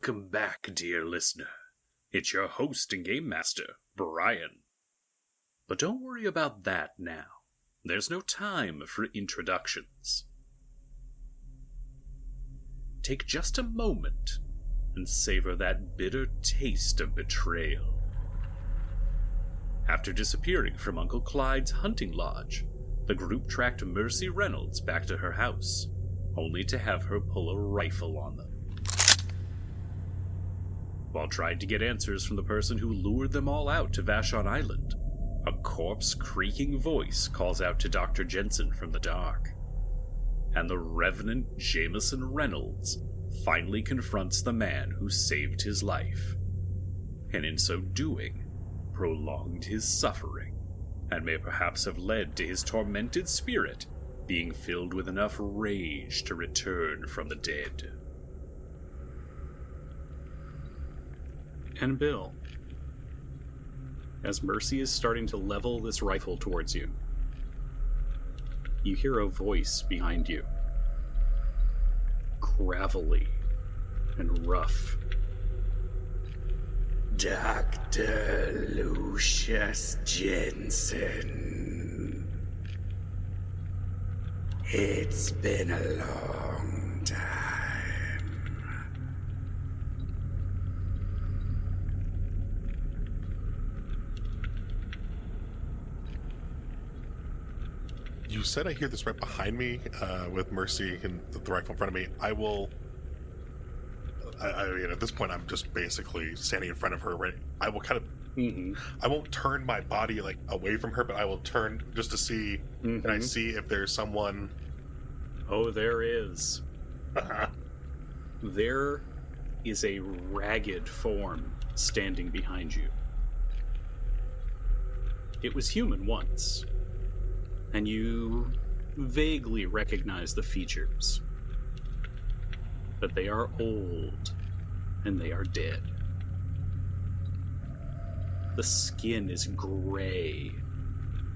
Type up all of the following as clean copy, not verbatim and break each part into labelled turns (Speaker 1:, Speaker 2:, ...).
Speaker 1: Welcome back, dear listener. It's your host and game master, Brian. But don't worry about that now. There's no time for introductions. Take just a moment and savor that bitter taste of betrayal. After disappearing from Uncle Clyde's hunting lodge, the group tracked Mercy Reynolds back to her house, only to have her pull a rifle on them. While trying to get answers from the person who lured them all out to Vashon Island, a corpse-creaking voice calls out to Dr. Jensen from the dark, and the Revenant Jameson Reynolds finally confronts the man who saved his life, and in so doing, prolonged his suffering, and may perhaps have led to his tormented spirit being filled with enough rage to return from the dead.
Speaker 2: And Bill, as Mercy is starting to level this rifle towards you, you hear a voice behind you, gravelly and rough.
Speaker 3: Dr. Lucius Jensen. It's been a long time.
Speaker 4: You said I hear this right behind me, with Mercy and the rifle in front of me. I mean, at this point, I'm just basically standing in front of her, right? I will kind of, I won't turn my body, away from her, but I will turn just to see, and I see if there's someone...
Speaker 2: Oh, there is. There is a ragged form standing behind you. It was human once, and you vaguely recognize the features. But they are old, and they are dead. The skin is gray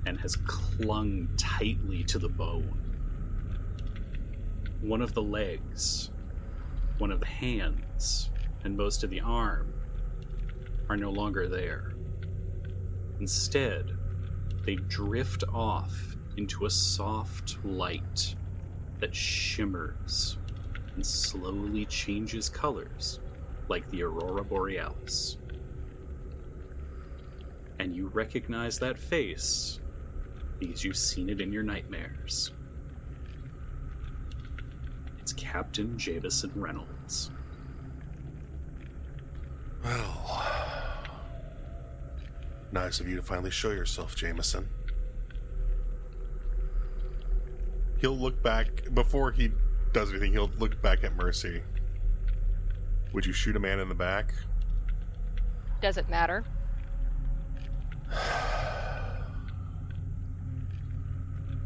Speaker 2: and has clung tightly to the bone. One of the legs, one of the hands, and most of the arm are no longer there. Instead, they drift off into a soft light that shimmers and slowly changes colors like the aurora borealis. And you recognize that face because you've seen it in your nightmares. It's Captain Jameson Reynolds.
Speaker 4: Well, nice of you to finally show yourself, Jameson. He'll look back, before he does anything, he'll look back at Mercy. Would you shoot a man in the back?
Speaker 5: Does it matter?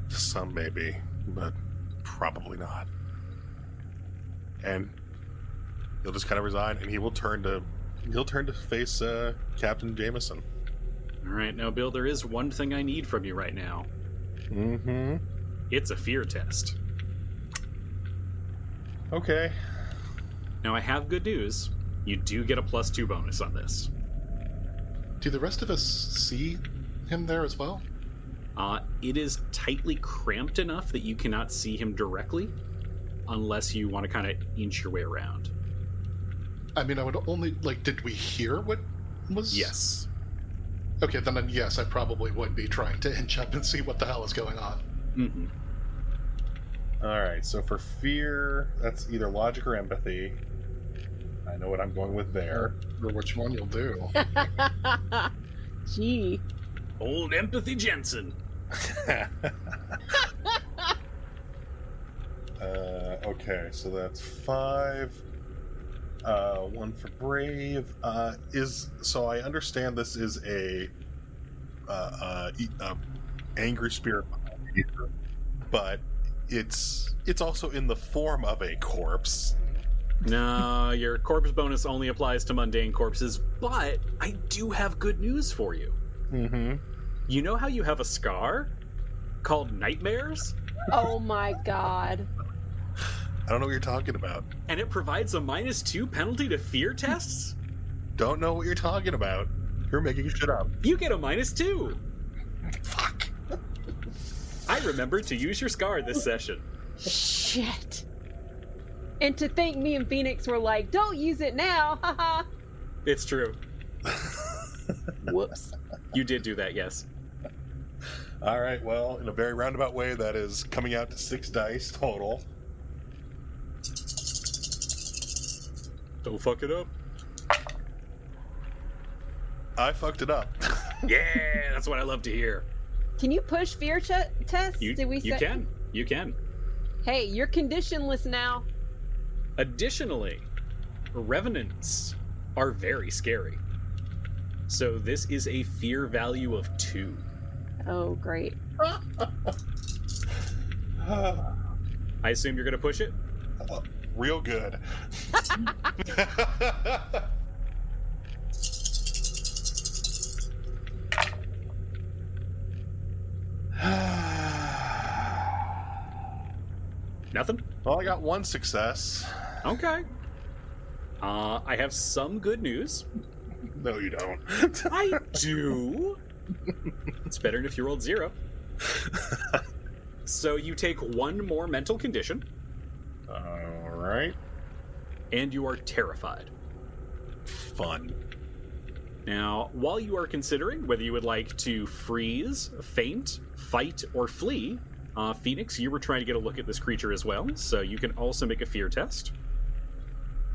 Speaker 4: Some maybe, but probably not. And he'll just kind of resign, and he'll turn to face Captain Jameson.
Speaker 2: All right, now, Bill, there is one thing I need from you right now.
Speaker 4: Mm-hmm.
Speaker 2: It's a fear test.
Speaker 4: Okay.
Speaker 2: Now, I have good news. You do get a +2 bonus on this.
Speaker 6: Do the rest of us see him there as well?
Speaker 2: It is tightly cramped enough that you cannot see him directly, unless you want to kind of inch your way around.
Speaker 6: I mean, I would only, did we hear what was...
Speaker 2: Yes.
Speaker 6: Okay, then yes, I probably would be trying to inch up and see what the hell is going on.
Speaker 2: Mm-hmm.
Speaker 4: Alright, so for fear, that's either logic or empathy. I know what I'm going with there.
Speaker 6: Or which one you'll do.
Speaker 5: Gee.
Speaker 2: Old Empathy Jensen.
Speaker 4: Okay, so that's 5. 1 for brave. So I understand this is a angry spirit, but it's also in the form of a corpse.
Speaker 2: No, your corpse bonus only applies to mundane corpses, but I do have good news for you.
Speaker 4: Mm-hmm.
Speaker 2: You know how you have a scar called nightmares?
Speaker 5: Oh my god.
Speaker 4: I don't know what you're talking about.
Speaker 2: And it provides a -2 penalty to fear tests?
Speaker 4: Don't know what you're talking about. You're making shit up.
Speaker 2: You get a -2.
Speaker 4: Fuck.
Speaker 2: I remembered to use your scar this session.
Speaker 7: Shit. And to think me and Phoenix were like, don't use it now, haha.
Speaker 2: It's true.
Speaker 7: Whoops.
Speaker 2: You did do that, yes.
Speaker 4: All right, well, in a very roundabout way, that is coming out to 6 dice total.
Speaker 2: Don't fuck it up.
Speaker 4: I fucked it up.
Speaker 2: Yeah, that's what I love to hear.
Speaker 7: Can you push fear tests?
Speaker 2: You can. You can.
Speaker 7: Hey, you're conditionless now.
Speaker 2: Additionally, revenants are very scary. So this is a fear value of 2.
Speaker 7: Oh, great.
Speaker 2: I assume you're going to push it?
Speaker 4: Real good.
Speaker 2: Nothing?
Speaker 4: Well, I got 1 success.
Speaker 2: Okay. I have some good news.
Speaker 4: No, you don't.
Speaker 2: I do. It's better than if you rolled 0. So you take 1 more mental condition.
Speaker 4: All right.
Speaker 2: And you are terrified.
Speaker 4: Fun.
Speaker 2: Now, while you are considering whether you would like to freeze, faint, fight, or flee, Phoenix, you were trying to get a look at this creature as well, so you can also make a fear test.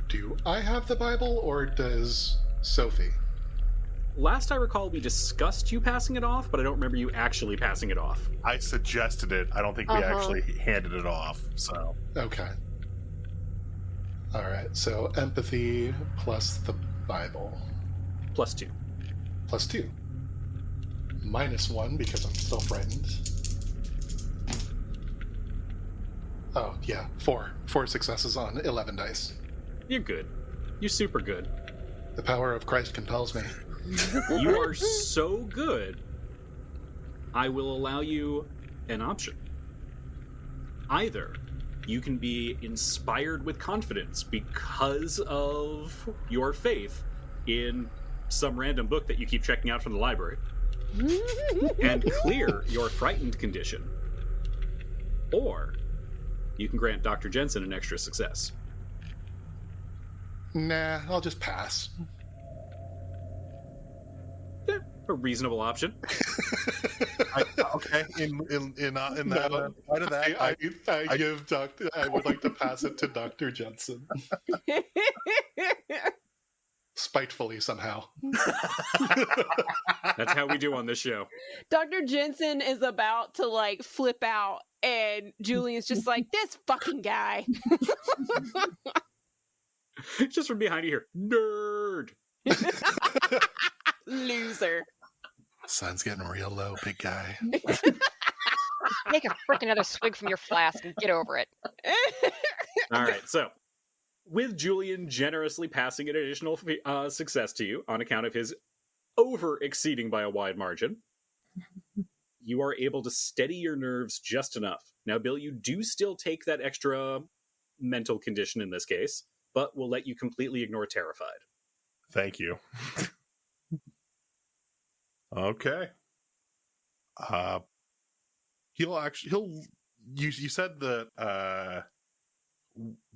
Speaker 6: Do I have the Bible, or does Sophie?
Speaker 2: Last I recall, we discussed you passing it off, but I don't remember you actually passing it off.
Speaker 4: I suggested it. I don't think we actually handed it off, so...
Speaker 6: Okay. All right, so empathy plus the Bible.
Speaker 2: +2.
Speaker 6: +2. -1 because I'm still frightened. Oh, yeah, 4. 4 successes on 11 dice.
Speaker 2: You're good. You're super good.
Speaker 6: The power of Christ compels me.
Speaker 2: You are so good, I will allow you an option. Either you can be inspired with confidence because of your faith in some random book that you keep checking out from the library and clear your frightened condition. Or you can grant Dr. Jensen an extra success.
Speaker 6: Nah, I'll just pass.
Speaker 2: A reasonable option.
Speaker 4: Okay, in that light of that,
Speaker 6: I give Doctor. I would like to pass it to Dr. Jensen. Spitefully, somehow.
Speaker 2: That's how we do on this show.
Speaker 7: Dr. Jensen is about to, like, flip out, and Julian's just like, this fucking guy.
Speaker 2: Just from behind you here, nerd.
Speaker 7: Loser.
Speaker 6: Sun's getting real low, big guy.
Speaker 5: Take a frickin' another swig from your flask and get over it.
Speaker 2: All right, so with Julian generously passing an additional success to you on account of his over-exceeding by a wide margin, you are able to steady your nerves just enough. Now, Bill, you do still take that extra mental condition in this case, but we'll let you completely ignore terrified.
Speaker 4: Thank you. Okay. You said that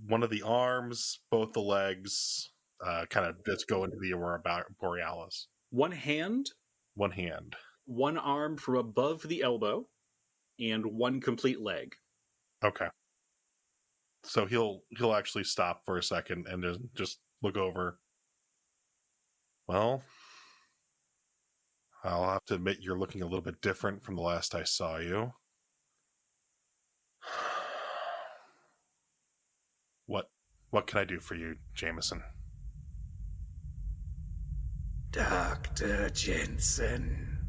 Speaker 4: one of the arms, both the legs, kind of just go into the Aurora Borealis.
Speaker 2: One hand, one arm from above the elbow, and one complete leg.
Speaker 4: Okay. So he'll actually stop for a second and just look over. Well, I'll have to admit you're looking a little bit different from the last I saw you. What can I do for you, Jameson?
Speaker 3: Dr. Jensen,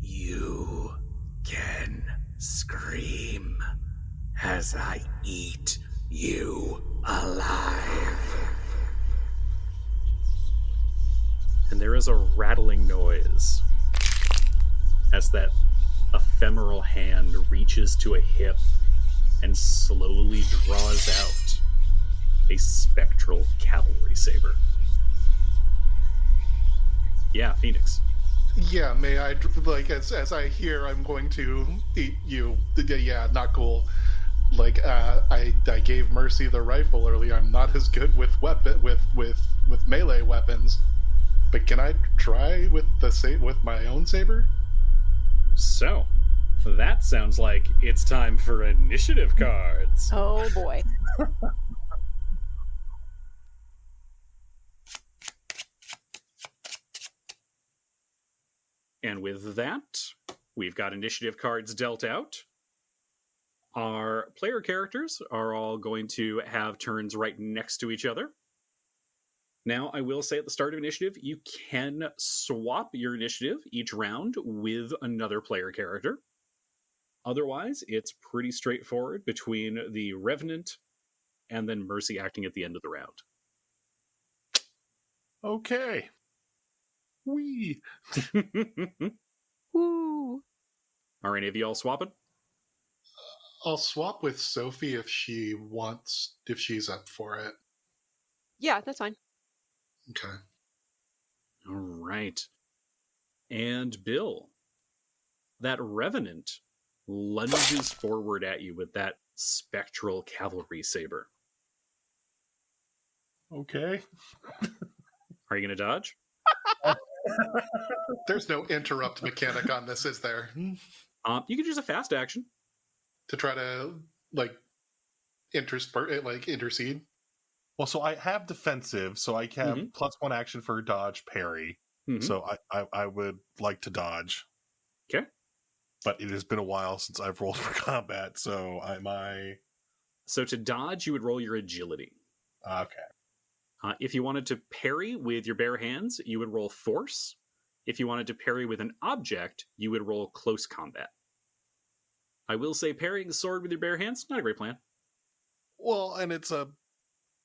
Speaker 3: you can scream as I eat you alive.
Speaker 2: And there is a rattling noise as that ephemeral hand reaches to a hip and slowly draws out a spectral cavalry saber. Yeah, Phoenix.
Speaker 6: Yeah, may I, like, as I hear I'm going to eat you. Yeah, not cool. Like, I gave Mercy the rifle earlier. I'm not as good with with melee weapons. But can I try with with my own saber?
Speaker 2: So, that sounds like it's time for initiative cards.
Speaker 7: Oh boy.
Speaker 2: And with that, we've got initiative cards dealt out. Our player characters are all going to have turns right next to each other. Now, I will say at the start of initiative, you can swap your initiative each round with another player character. Otherwise, it's pretty straightforward between the Revenant and then Mercy acting at the end of the round.
Speaker 4: Okay. Wee.
Speaker 7: Woo.
Speaker 2: Are any of you all swapping?
Speaker 6: I'll swap with Sophie if she's up for it.
Speaker 7: Yeah, that's fine.
Speaker 6: Okay.
Speaker 2: All right. And Bill, that Revenant lunges forward at you with that spectral cavalry saber.
Speaker 4: Okay.
Speaker 2: Are you going to dodge?
Speaker 6: There's no interrupt mechanic on this, is there?
Speaker 2: You could use a fast action.
Speaker 6: To try to, like, intercede?
Speaker 4: Well, so I have defensive, so I have +1 action for dodge, parry. So I would like to dodge.
Speaker 2: Okay.
Speaker 4: But it has been a while since I've rolled for combat, so
Speaker 2: So to dodge, you would roll your agility.
Speaker 4: Okay.
Speaker 2: If you wanted to parry with your bare hands, you would roll force. If you wanted to parry with an object, you would roll close combat. I will say parrying a sword with your bare hands, not a great plan.
Speaker 4: Well, and it's a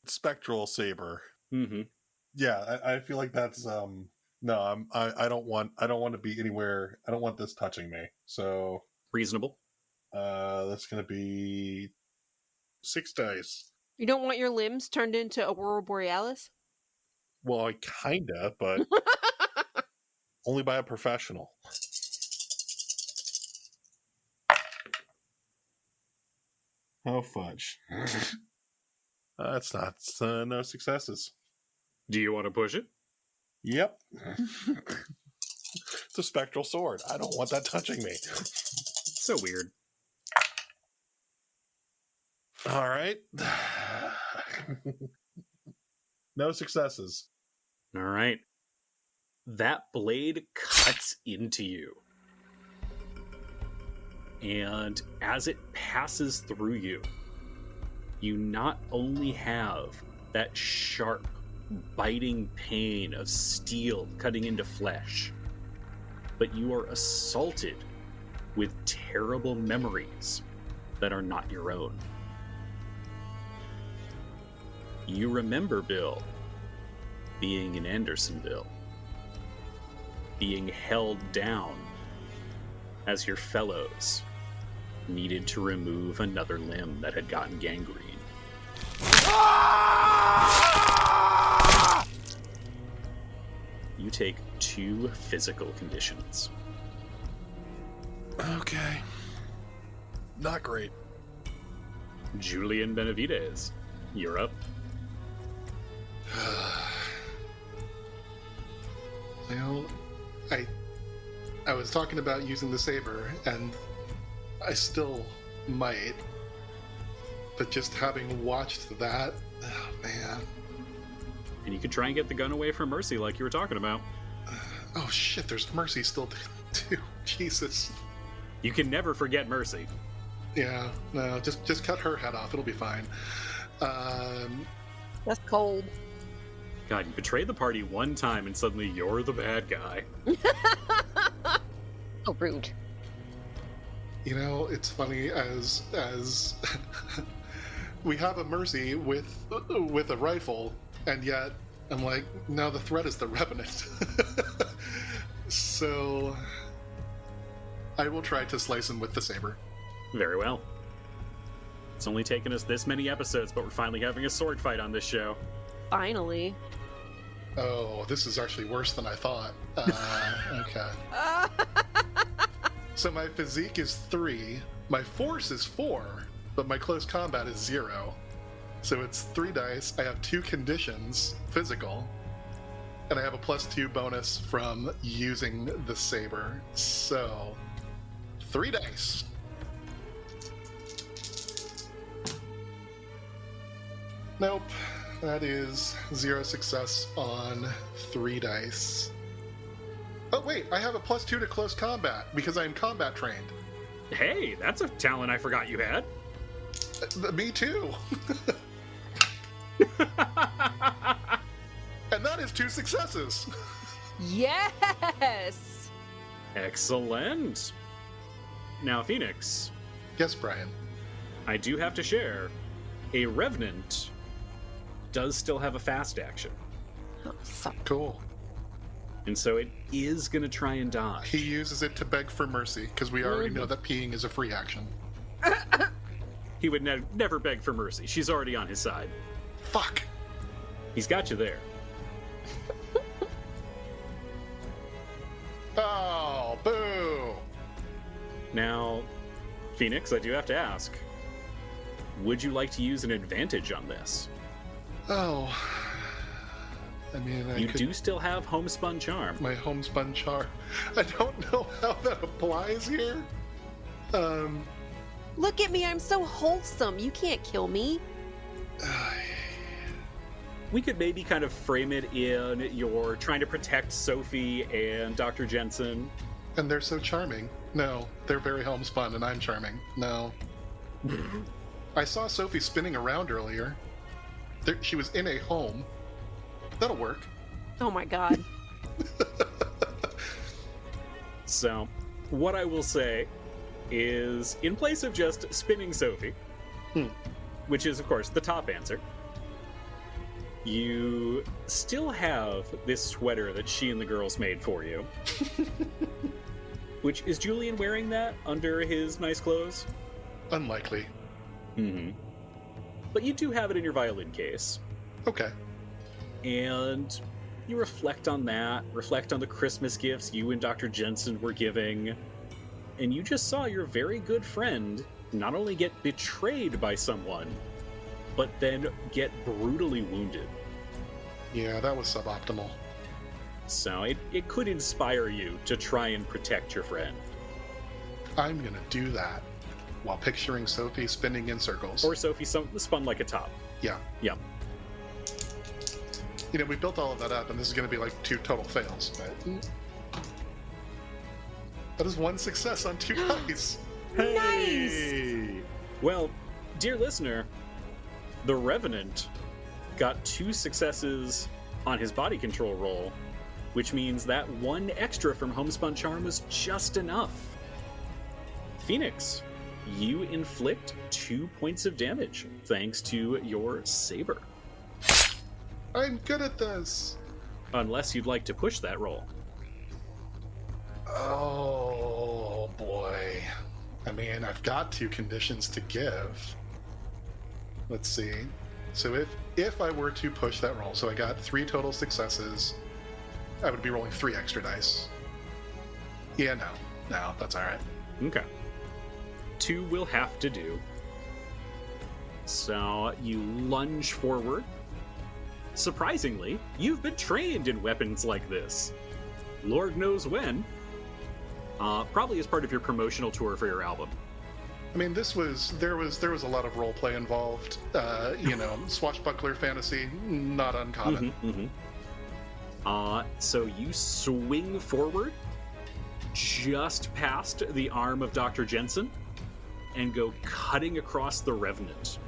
Speaker 4: spectral saber.
Speaker 2: Mm-hmm.
Speaker 4: Yeah, I feel like that's no. I don't want to be anywhere. I don't want this touching me. So
Speaker 2: reasonable.
Speaker 4: That's gonna be 6 dice.
Speaker 7: You don't want your limbs turned into Aurora Borealis?
Speaker 4: Well, I kinda, but only by a professional. Oh, fudge. That's not no successes.
Speaker 2: Do you want to push it?
Speaker 4: Yep. It's a spectral sword. I don't want that touching me.
Speaker 2: So weird.
Speaker 4: All right. No successes.
Speaker 2: All right. That blade cuts into you. And as it passes through you, you not only have that sharp, biting pain of steel cutting into flesh, but you are assaulted with terrible memories that are not your own. You remember, Bill, being in Andersonville, being held down as your fellows needed to remove another limb that had gotten gangrene. You take 2 physical conditions.
Speaker 4: Okay. Not great.
Speaker 2: Julian Benavides, you're up.
Speaker 6: Well, I was talking about using the saber, and I still might. But just having watched that, oh man.
Speaker 2: And you could try and get the gun away from Mercy like you were talking about.
Speaker 6: Oh shit, there's Mercy still too. Jesus.
Speaker 2: You can never forget Mercy.
Speaker 6: Yeah, no, just cut her head off. It'll be fine.
Speaker 5: That's cold.
Speaker 2: God, you betrayed the party one time and suddenly you're the bad guy.
Speaker 5: Oh, rude.
Speaker 6: You know, it's funny as we have a Mercy with a rifle, and yet I'm like, now the threat is the Revenant. So I will try to slice him with the saber.
Speaker 2: Very well. It's only taken us this many episodes, but we're finally having a sword fight on this show.
Speaker 7: Finally.
Speaker 6: Oh, this is actually worse than I thought. Okay. So my physique is 3, my force is 4, but my close combat is 0. So it's 3 dice. I have 2 conditions, physical, and I have a +2 bonus from using the saber. So 3 dice. Nope. That is 0 success on 3 dice. Oh, wait, I have a +2 to close combat because I'm combat trained.
Speaker 2: Hey, that's a talent I forgot you had.
Speaker 6: Me too. And that is 2 successes.
Speaker 7: Yes!
Speaker 2: Excellent. Now, Phoenix,
Speaker 6: Yes, Brian.
Speaker 2: I do have to share, a Revenant does still have a fast action.
Speaker 7: Oh, fuck.
Speaker 6: Cool.
Speaker 2: And so it is going to try and dodge.
Speaker 6: He uses it to beg for mercy because we already know that peeing is a free action.
Speaker 2: He would never beg for mercy. She's already on his side.
Speaker 6: Fuck.
Speaker 2: He's got you there.
Speaker 6: Oh, boo.
Speaker 2: Now, Phoenix, I do have to ask, would you like to use an advantage on this?
Speaker 6: Oh. I mean,
Speaker 2: You do still have Homespun Charm.
Speaker 6: my homespun char. I don't know how that applies here.
Speaker 7: Look at me, I'm so wholesome. You can't kill me.
Speaker 2: We could maybe kind of frame it in you're trying to protect Sophie and Dr. Jensen.
Speaker 6: And they're so charming. No, they're very homespun and I'm charming. No. I saw Sophie spinning around earlier. She was in a home. That'll work.
Speaker 7: Oh my god.
Speaker 2: So, what I will say is, in place of just spinning Sophie, which is, of course, the top answer, you still have this sweater that she and the girls made for you. Which, is Julian wearing that under his nice clothes?
Speaker 6: Unlikely.
Speaker 2: Mm-hmm. But you do have it in your violin case.
Speaker 6: Okay.
Speaker 2: And you reflect on that, reflect on the Christmas gifts you and Dr. Jensen were giving, and you just saw your very good friend not only get betrayed by someone, but then get brutally wounded.
Speaker 6: Yeah, that was suboptimal.
Speaker 2: So it could inspire you to try and protect your friend.
Speaker 6: I'm gonna do that while picturing Sophie spinning in circles.
Speaker 2: Or Sophie spun like a top.
Speaker 6: Yeah.
Speaker 2: Yep.
Speaker 6: You know, we built all of that up, and this is gonna be like 2 total fails, but... That is 1 success on 2 dice.
Speaker 2: Hey! Well, dear listener, the Revenant got 2 successes on his body control roll, which means that 1 extra from Homespun Charm was just enough. Phoenix, you inflict 2 points of damage thanks to your saber.
Speaker 6: I'm good at this.
Speaker 2: Unless you'd like to push that roll.
Speaker 6: Oh, boy. I mean, I've got 2 conditions to give. Let's see. So if I were to push that roll, so I got 3 total successes, I would be rolling 3 extra dice. Yeah, no, that's all right.
Speaker 2: Okay. 2 will have to do. So you lunge forward. Surprisingly, you've been trained in weapons like this. Lord knows when. Probably as part of your promotional tour for your album.
Speaker 6: I mean, there was a lot of role play involved. You know, swashbuckler fantasy, not uncommon.
Speaker 2: So you swing forward, just past the arm of Dr. Jensen, and go cutting across the Revenant.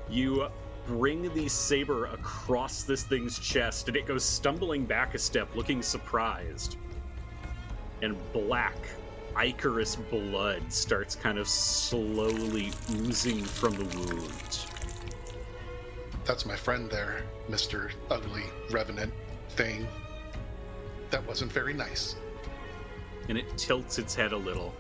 Speaker 2: You bring the saber across this thing's chest, and it goes stumbling back a step, looking surprised. And black, ichorous blood starts kind of slowly oozing from the wound.
Speaker 6: That's my friend there, Mr. Ugly Revenant thing. That wasn't very nice.
Speaker 2: And it tilts its head a little.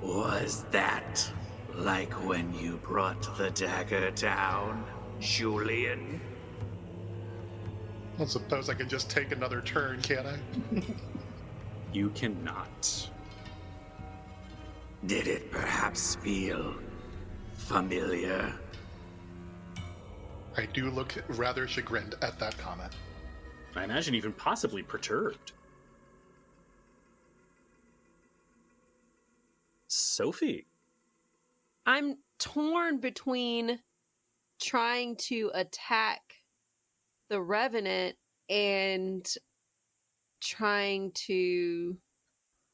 Speaker 3: Was that like when you brought the dagger down, Julian?
Speaker 6: I suppose I could just take another turn, can't I?
Speaker 2: You cannot.
Speaker 3: Did it perhaps feel familiar?
Speaker 6: I do look rather chagrined at that comment.
Speaker 2: I imagine even possibly perturbed. Sophie.
Speaker 7: I'm torn between trying to attack the Revenant and trying to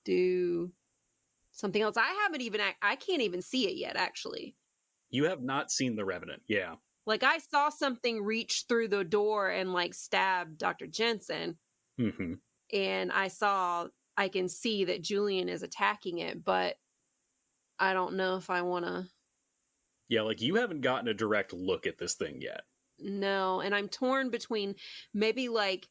Speaker 7: do something else. I can't even see it yet, actually.
Speaker 2: You have not seen the Revenant, yeah.
Speaker 7: Like, I saw something reach through the door and, like, stab Dr. Jensen.
Speaker 2: Mm-hmm.
Speaker 7: And I can see that Julian is attacking it, but I don't know if I want to.
Speaker 2: Yeah, like, you haven't gotten a direct look at this thing yet.
Speaker 7: No, and I'm torn between maybe, like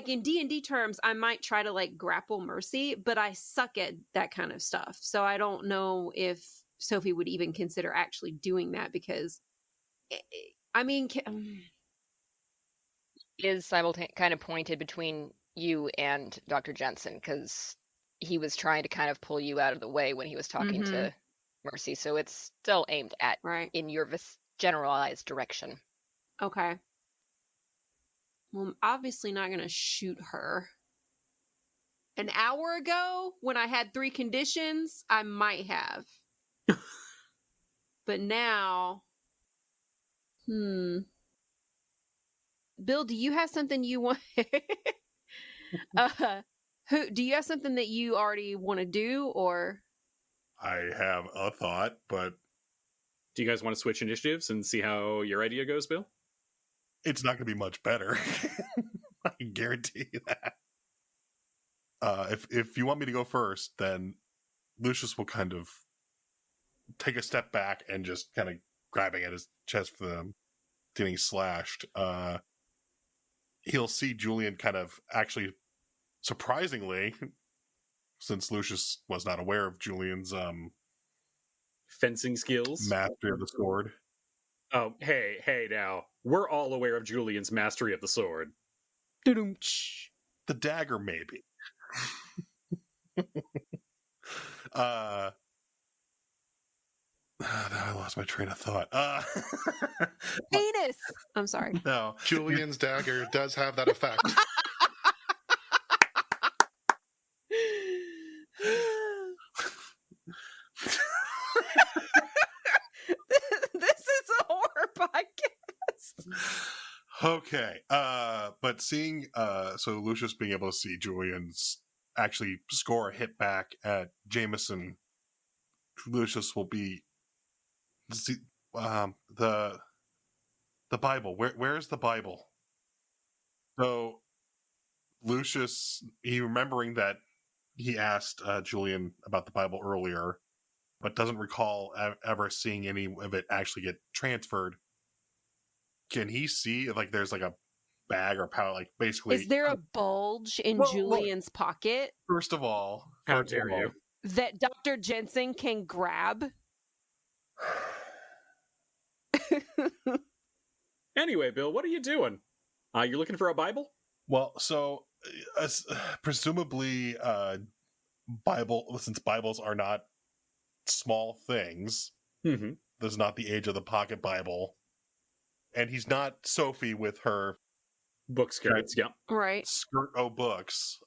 Speaker 7: in D&D terms, I might try to, like, grapple Mercy, but I suck at that kind of stuff. So I don't know if Sophie would even consider actually doing that, because I mean,
Speaker 5: Is kind of pointed between you and Dr. Jensen, because he was trying to kind of pull you out of the way when he was talking to Mercy, so it's still aimed at in your generalized direction.
Speaker 7: Okay. Well, I'm obviously not going to shoot her. An hour ago, when I had 3 conditions, I might have. But now... Bill, do you have something you want... do you have something that you already want to do, or...
Speaker 4: I have a thought, but...
Speaker 2: Do you guys want to switch initiatives and see how your idea goes, Bill?
Speaker 4: It's not going to be much better. I can guarantee you that. If you want me to go first, then Lucius will kind of take a step back and just kind of grabbing at his chest for them getting slashed. He'll see Julian kind of actually, surprisingly, since Lucius was not aware of Julian's
Speaker 2: fencing skills,
Speaker 4: mastery of the sword.
Speaker 2: Oh, hey now. We're all aware of Julian's mastery of the sword.
Speaker 4: The dagger, maybe. I lost my train of thought.
Speaker 7: Penis! I'm sorry.
Speaker 4: No.
Speaker 6: Julian's dagger does have that effect.
Speaker 7: This is a horror podcast.
Speaker 4: Okay. But seeing so Lucius being able to see Julian's actually score a hit back at Jameson, Lucius will be the Bible. Where's the Bible? So Lucius, he remembering that he asked Julian about the Bible earlier, but doesn't recall ever seeing any of it actually get transferred. Can he see if, like, there's like a bag or pouch, like, basically?
Speaker 7: Is there a bulge in Julian's pocket?
Speaker 4: First of all,
Speaker 2: how dare you?
Speaker 7: That Dr. Jensen can grab?
Speaker 2: Anyway, Bill, what are you doing? You're looking for a Bible?
Speaker 4: Well, so presumably, since Bibles are not small things, this is not the age of the pocket Bible, and he's not Sophie with her
Speaker 2: book skirts, yeah,
Speaker 7: right,
Speaker 4: skirt books.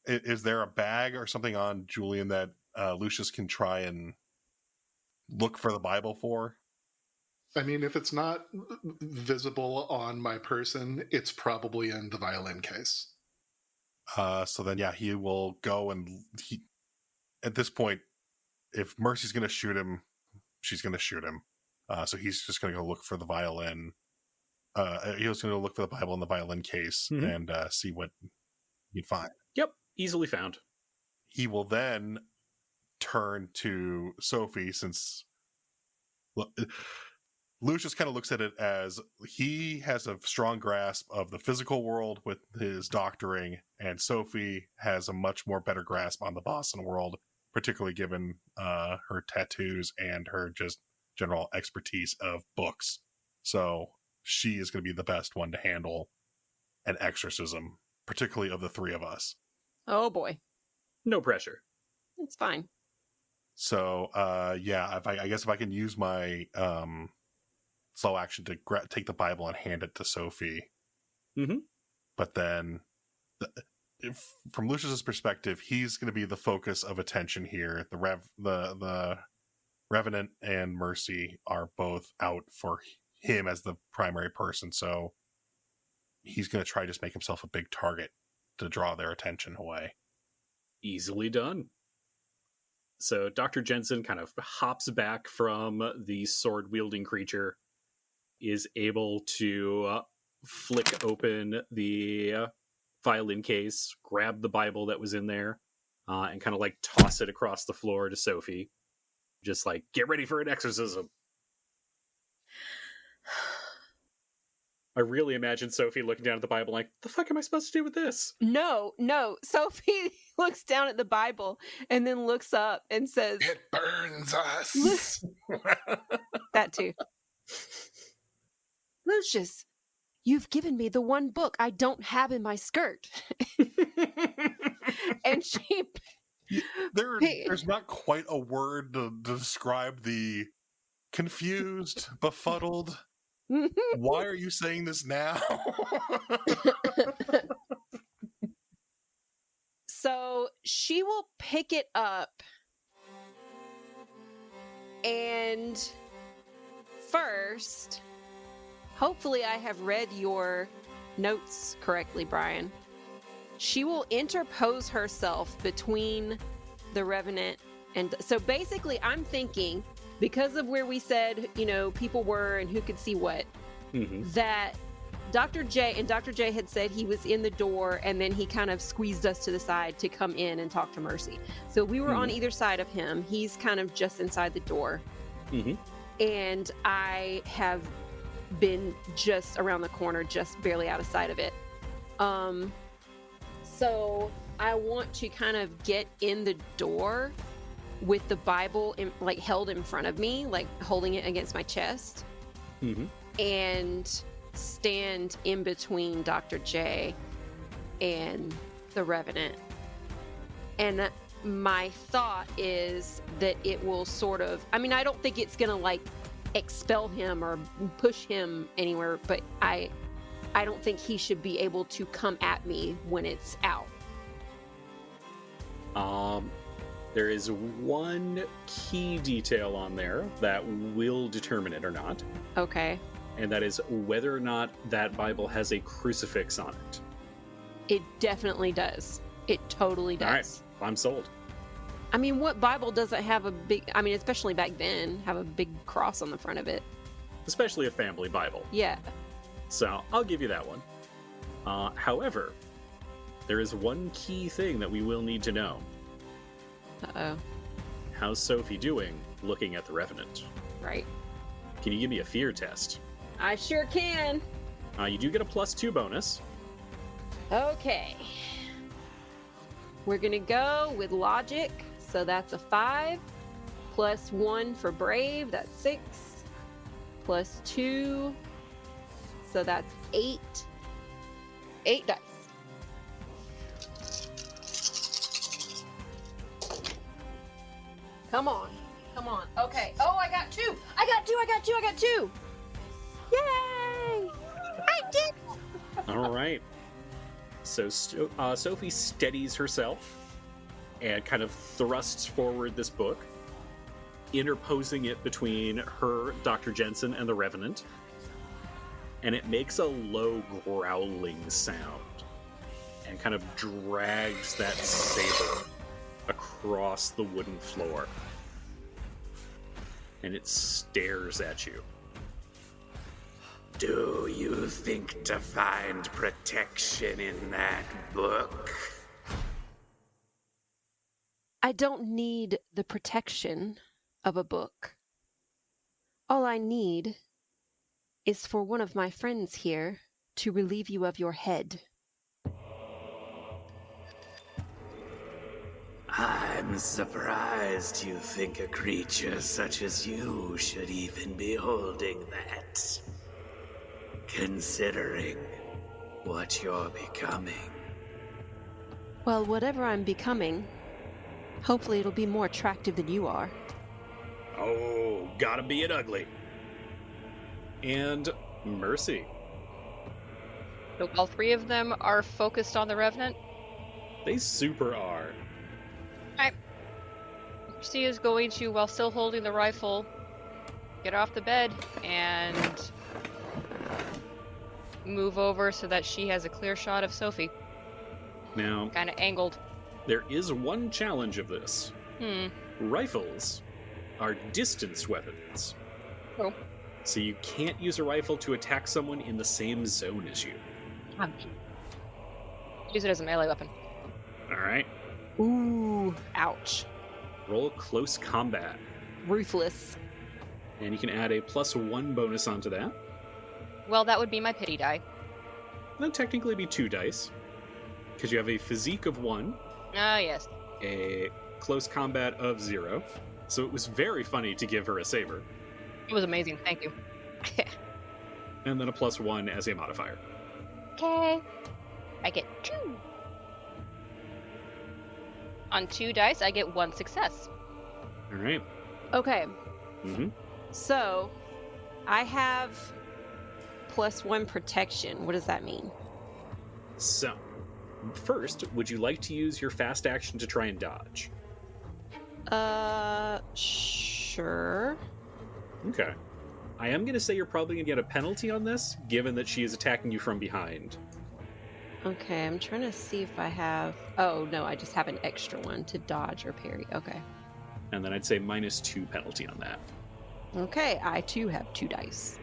Speaker 4: Is there a bag or something on Julian that Lucius can try and look for the Bible for?
Speaker 6: I mean, if it's not visible on my person, it's probably in the violin case.
Speaker 4: So then, yeah, he will go and at this point, if Mercy's going to shoot him, she's going to shoot him. So he's just going to go look for the violin. He was going to look for the Bible in the violin case and see what he'd find.
Speaker 2: Yep, easily found.
Speaker 4: He will then turn to Sophie, since Lucius kind of looks at it as he has a strong grasp of the physical world with his doctoring, and Sophie has a much more better grasp on the Boston world particularly given her tattoos and her just general expertise of books. So she is going to be the best one to handle an exorcism, particularly of the three of us.
Speaker 7: Oh boy.
Speaker 2: No pressure.
Speaker 7: It's fine.
Speaker 4: So, yeah, I guess if I can use my slow action to take the Bible and hand it to Sophie.
Speaker 2: Mm-hmm.
Speaker 4: But then, from Lucius's perspective, he's going to be the focus of attention here. The Revenant and Mercy are both out for him as the primary person, so he's going to try to just make himself a big target to draw their attention away.
Speaker 2: Easily done. So Dr. Jensen kind of hops back from the sword-wielding creature, is able to flick open the violin case, grab the Bible that was in there, and kind of like toss it across the floor to Sophie. Just like, get ready for an exorcism. I really imagine Sophie looking down at the Bible like, the fuck am I supposed to do with this?
Speaker 7: No. Sophie looks down at the Bible and then looks up and says,
Speaker 6: It burns us.
Speaker 7: That too. Lucius, you've given me the one book I don't have in my skirt. And she...
Speaker 4: There's not quite a word to describe the confused, befuddled... Why are you saying this now?
Speaker 7: So she will pick it up, and first, hopefully I have read your notes correctly, Brian. She will interpose herself between the Revenant and... So basically, I'm thinking... because of where we said, people were and who could see what, that Dr. J had said he was in the door, and then he kind of squeezed us to the side to come in and talk to Mercy. So we were on either side of him. He's kind of just inside the door. And I have been just around the corner, just barely out of sight of it. So I want to kind of get in the door with the Bible held in front of me, like holding it against my chest, and stand in between Dr. J and the Revenant. And my thought is that it will sort of... I mean, I don't think it's gonna like expel him or push him anywhere, but I don't think he should be able to come at me when it's out.
Speaker 2: There is one key detail on there that will determine it or not.
Speaker 7: Okay.
Speaker 2: And that is whether or not that Bible has a crucifix on it.
Speaker 7: It definitely does. It totally does.
Speaker 2: All right. I'm sold.
Speaker 7: I mean, what Bible doesn't have a big... I mean, especially back then, have a big cross on the front of it?
Speaker 2: Especially a family Bible.
Speaker 7: Yeah.
Speaker 2: So, I'll give you that one. However, there is one key thing that we will need to know.
Speaker 7: Uh-oh.
Speaker 2: How's Sophie doing looking at the Revenant?
Speaker 7: Right.
Speaker 2: Can you give me a fear test?
Speaker 7: I sure can.
Speaker 2: You do get a +2 bonus.
Speaker 7: Okay. We're going to go with logic. So that's a 5. +1 for brave. That's 6. +2. So that's 8. 8 dice. Come on. Okay. Oh, I got 2. I got 2. Yay! I did.
Speaker 2: All right. So Sophie steadies herself and kind of thrusts forward this book, interposing it between her, Dr. Jensen, and the Revenant. And it makes a low growling sound and kind of drags that saber across the wooden floor. And it stares at you.
Speaker 3: Do you think to find protection in that book?
Speaker 7: I don't need the protection of a book. All I need is for one of my friends here to relieve you of your head.
Speaker 3: I'm I'm surprised you think a creature such as you should even be holding that. Considering what you're becoming.
Speaker 7: Well, whatever I'm becoming, hopefully it'll be more attractive than you are.
Speaker 2: Oh, gotta be it ugly. And Mercy.
Speaker 5: So all three of them are focused on the Revenant?
Speaker 2: They super are.
Speaker 5: Mercy is going to, while still holding the rifle, get off the bed and move over so that she has a clear shot of Sophie.
Speaker 2: Now,
Speaker 5: Kind of angled.
Speaker 2: there is one challenge of this. Rifles are distance weapons.
Speaker 5: Oh.
Speaker 2: So you can't use a rifle to attack someone in the same zone as you.
Speaker 5: Use it as a melee weapon.
Speaker 2: Alright,
Speaker 7: Ooh, ouch.
Speaker 2: roll close combat.
Speaker 7: Ruthless.
Speaker 2: And you can add a +1 bonus onto that.
Speaker 5: Well, that would be my pity die.
Speaker 2: That'd technically be 2 dice. Because you have a physique of 1,
Speaker 5: Ah, yes.
Speaker 2: a close combat of 0. So it was very funny to give her a saber.
Speaker 5: It was amazing. Thank you.
Speaker 2: And then a +1 as a modifier.
Speaker 5: Okay. I get 2. On 2 dice, I get 1 success.
Speaker 2: Alright.
Speaker 7: Okay,
Speaker 2: Mm-hmm.
Speaker 7: so I have +1 protection. What does that mean?
Speaker 2: So, first, would you like to use your fast action to try and dodge?
Speaker 7: Sure.
Speaker 2: Okay. I am going to say you're probably going to get a penalty on this, given that she is attacking you from behind.
Speaker 7: Okay, I'm trying to see if I have... Oh, no, I just have an extra one to dodge or parry. Okay.
Speaker 2: And then I'd say -2 penalty on that.
Speaker 7: Okay, I too have 2 dice.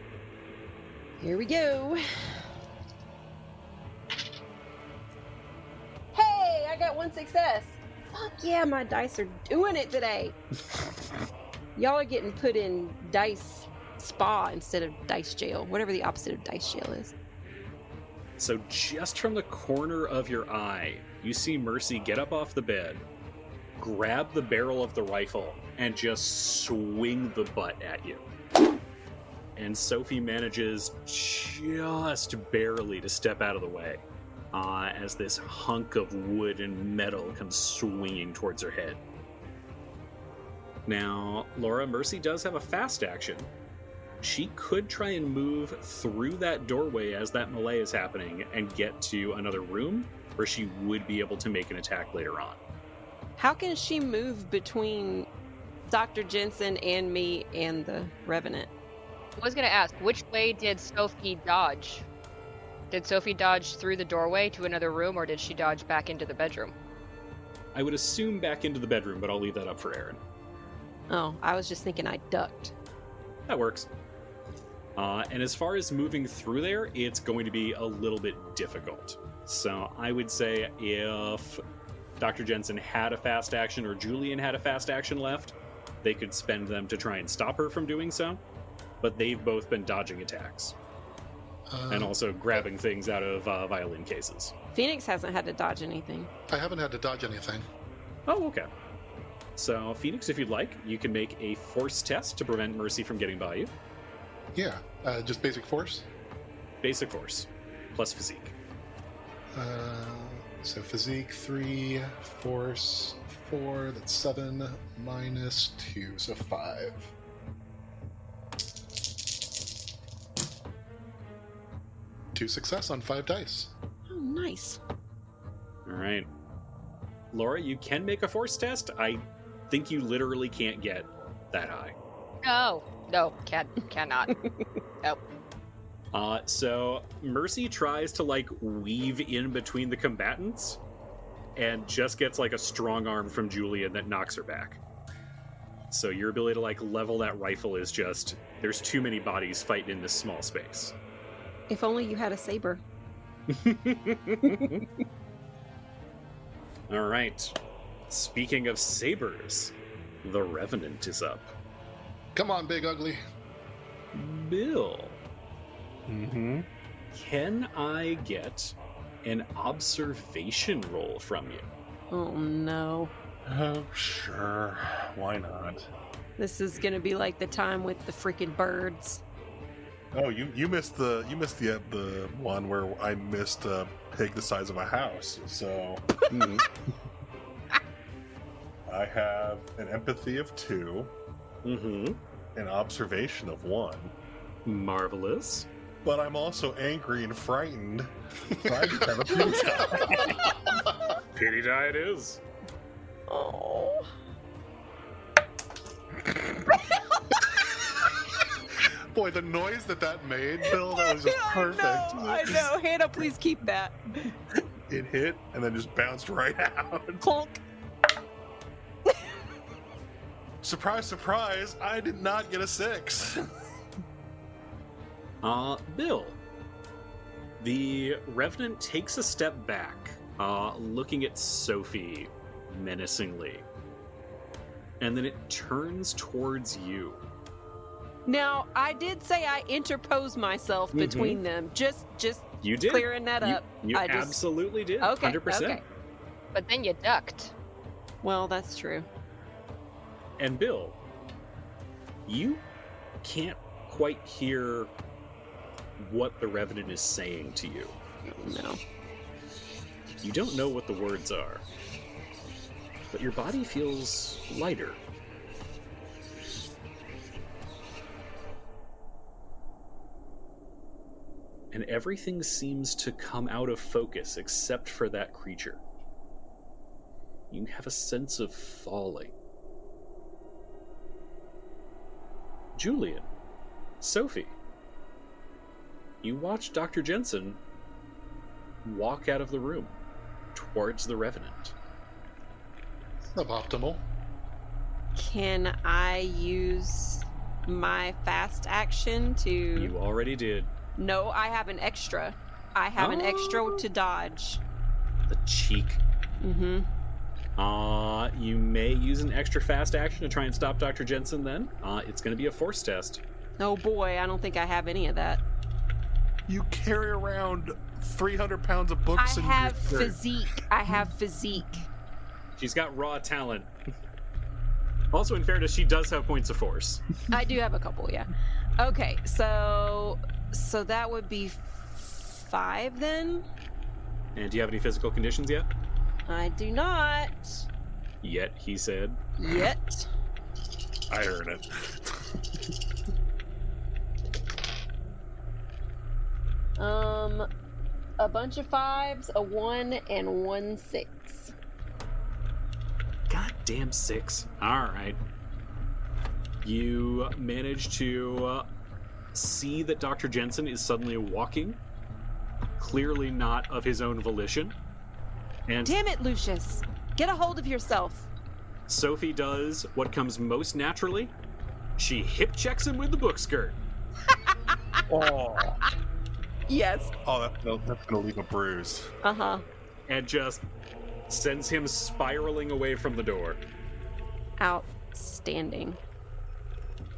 Speaker 7: Here we go. Hey, I got 1 success. Fuck yeah, my dice are doing it today. Y'all are getting put in dice spa instead of dice jail, whatever the opposite of dice jail is.
Speaker 2: So just from the corner of your eye, you see Mercy get up off the bed, grab the barrel of the rifle, and just swing the butt at you. And Sophie manages just barely to step out of the way as this hunk of wood and metal comes swinging towards her head. Now, Laura, Mercy does have a fast action. She could try and move through that doorway as that melee is happening and get to another room where she would be able to make an attack later on.
Speaker 7: How can she move between Dr. Jensen and me and the Revenant?
Speaker 5: I was going to ask, which way did Sophie dodge? Did Sophie dodge through the doorway to another room, or did she dodge back into the bedroom?
Speaker 2: I would assume back into the bedroom, but I'll leave that up for Aaron.
Speaker 7: Oh, I was just thinking I ducked.
Speaker 2: That works. And as far as moving through there, it's going to be a little bit difficult. So I would say if Dr. Jensen had a fast action or Julian had a fast action left, they could spend them to try and stop her from doing so. But they've both been dodging attacks. And also grabbing things out of violin cases.
Speaker 7: Phoenix hasn't had to dodge anything.
Speaker 6: I haven't had to dodge anything.
Speaker 2: Oh, okay. So, Phoenix, if you'd like, you can make a force test to prevent Mercy from getting by you.
Speaker 6: Yeah, just basic force.
Speaker 2: Basic force, plus physique.
Speaker 6: So physique 3, force 4, that's 7, minus 2, so 5. Two success on 5 dice.
Speaker 7: Oh, nice.
Speaker 2: All right. Laura, you can make a force test. I think you literally can't get that high.
Speaker 5: No, cannot. Nope.
Speaker 2: So Mercy tries to weave in between the combatants and just gets a strong arm from Julian that knocks her back. So your ability to level that rifle is just, there's too many bodies fighting in this small space.
Speaker 7: If only you had a saber.
Speaker 2: All right. Speaking of sabers, the Revenant is up.
Speaker 6: Come on, Big Ugly.
Speaker 2: Bill,
Speaker 4: Mm-hmm.
Speaker 2: can I get an observation roll from you?
Speaker 7: Oh, no.
Speaker 4: Oh, sure. Why not?
Speaker 7: This is gonna be like the time with the freaking birds.
Speaker 4: Oh, you missed the one where I missed a pig the size of a house. So I have an empathy of 2, an observation of 1.
Speaker 2: Marvelous.
Speaker 4: But I'm also angry and frightened. So I just have a pity die.
Speaker 1: Pity die it is.
Speaker 7: Oh.
Speaker 6: Boy, the noise that made, Bill, that was just perfect.
Speaker 7: I know. Hannah, please keep that.
Speaker 4: It hit and then just bounced right out.
Speaker 7: Clunk.
Speaker 4: Surprise, surprise, I did not get a 6.
Speaker 2: Bill. The Revenant takes a step back, looking at Sophie menacingly. And then it turns towards you.
Speaker 7: Now, I did say I interposed myself between them. Just
Speaker 2: You did.
Speaker 7: clearing that up.
Speaker 2: You
Speaker 7: I just-
Speaker 2: absolutely did.
Speaker 7: Okay,
Speaker 2: 100%.
Speaker 7: okay.
Speaker 5: But then you ducked.
Speaker 7: Well, that's true.
Speaker 2: And Bill, you can't quite hear what the Revenant is saying to you.
Speaker 7: No.
Speaker 2: You don't know what the words are, but your body feels lighter. And everything seems to come out of focus except for that creature. You have a sense of falling. Julian, Sophie, you watch Dr. Jensen walk out of the room towards the Revenant.
Speaker 6: Suboptimal.
Speaker 7: Can I use my fast action to...
Speaker 2: You already did.
Speaker 7: No, I have an extra. I have an extra to dodge.
Speaker 2: The cheek.
Speaker 7: Mm-hmm.
Speaker 2: You may use an extra fast action to try and stop Dr. Jensen then. It's going to be a force test.
Speaker 7: Oh boy, I don't think I have any of that.
Speaker 4: You carry around 300 pounds of books
Speaker 7: I
Speaker 4: in
Speaker 7: have
Speaker 4: your shirt.
Speaker 7: physique. I have physique.
Speaker 2: She's got raw talent. Also, in fairness, she does have points of force.
Speaker 7: I do have a couple, yeah. Okay, so that would be 5 then?
Speaker 2: And do you have any physical conditions yet?
Speaker 7: I do not.
Speaker 2: Yet, he said.
Speaker 7: Yet.
Speaker 4: I heard it.
Speaker 7: A bunch of 5s, a 1, and 1 6.
Speaker 2: Goddamn 6. Alright. You manage to see that Dr. Jensen is suddenly walking, clearly not of his own volition. And
Speaker 7: Damn it, Lucius. Get a hold of yourself.
Speaker 2: Sophie does what comes most naturally. She hip checks him with the book skirt.
Speaker 4: Oh,
Speaker 7: Yes.
Speaker 4: that's gonna leave a bruise.
Speaker 7: Uh-huh.
Speaker 2: And just sends him spiraling away from the door.
Speaker 7: Outstanding.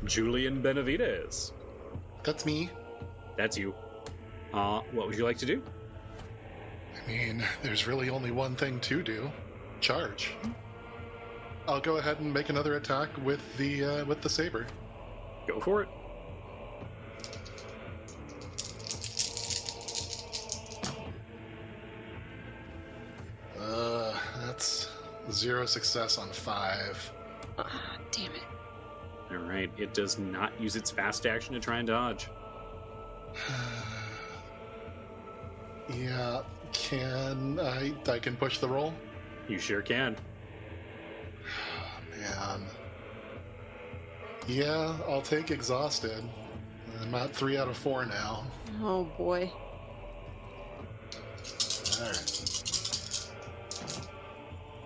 Speaker 2: Julian Benavides.
Speaker 6: That's me.
Speaker 2: That's you. What would you like to do?
Speaker 6: I mean, there's really only one thing to do. Charge. I'll go ahead and make another attack with the saber.
Speaker 2: Go for it.
Speaker 6: That's 0 success on 5.
Speaker 7: Damn it.
Speaker 2: All right. It does not use its fast action to try and dodge.
Speaker 6: Yeah, I can push the roll?
Speaker 2: You sure can.
Speaker 6: Man. Yeah, I'll take exhausted. I'm at 3 out of 4 now.
Speaker 7: Oh boy.
Speaker 6: Alright.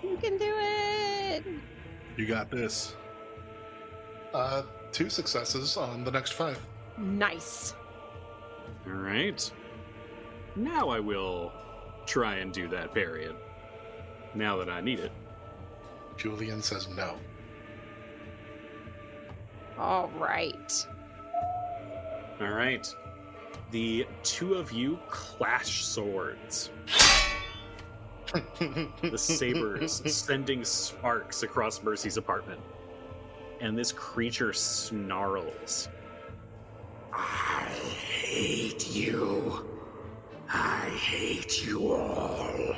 Speaker 7: You can do it.
Speaker 4: You got this.
Speaker 6: 2 successes on the next 5.
Speaker 7: Nice.
Speaker 2: All right. Now I will try and do that period. Now that I need it.
Speaker 6: Julian says no.
Speaker 7: All right.
Speaker 2: All right. The two of you clash swords. the sabers sending sparks across Mercy's apartment. And this creature snarls.
Speaker 3: I hate you. I hate you all.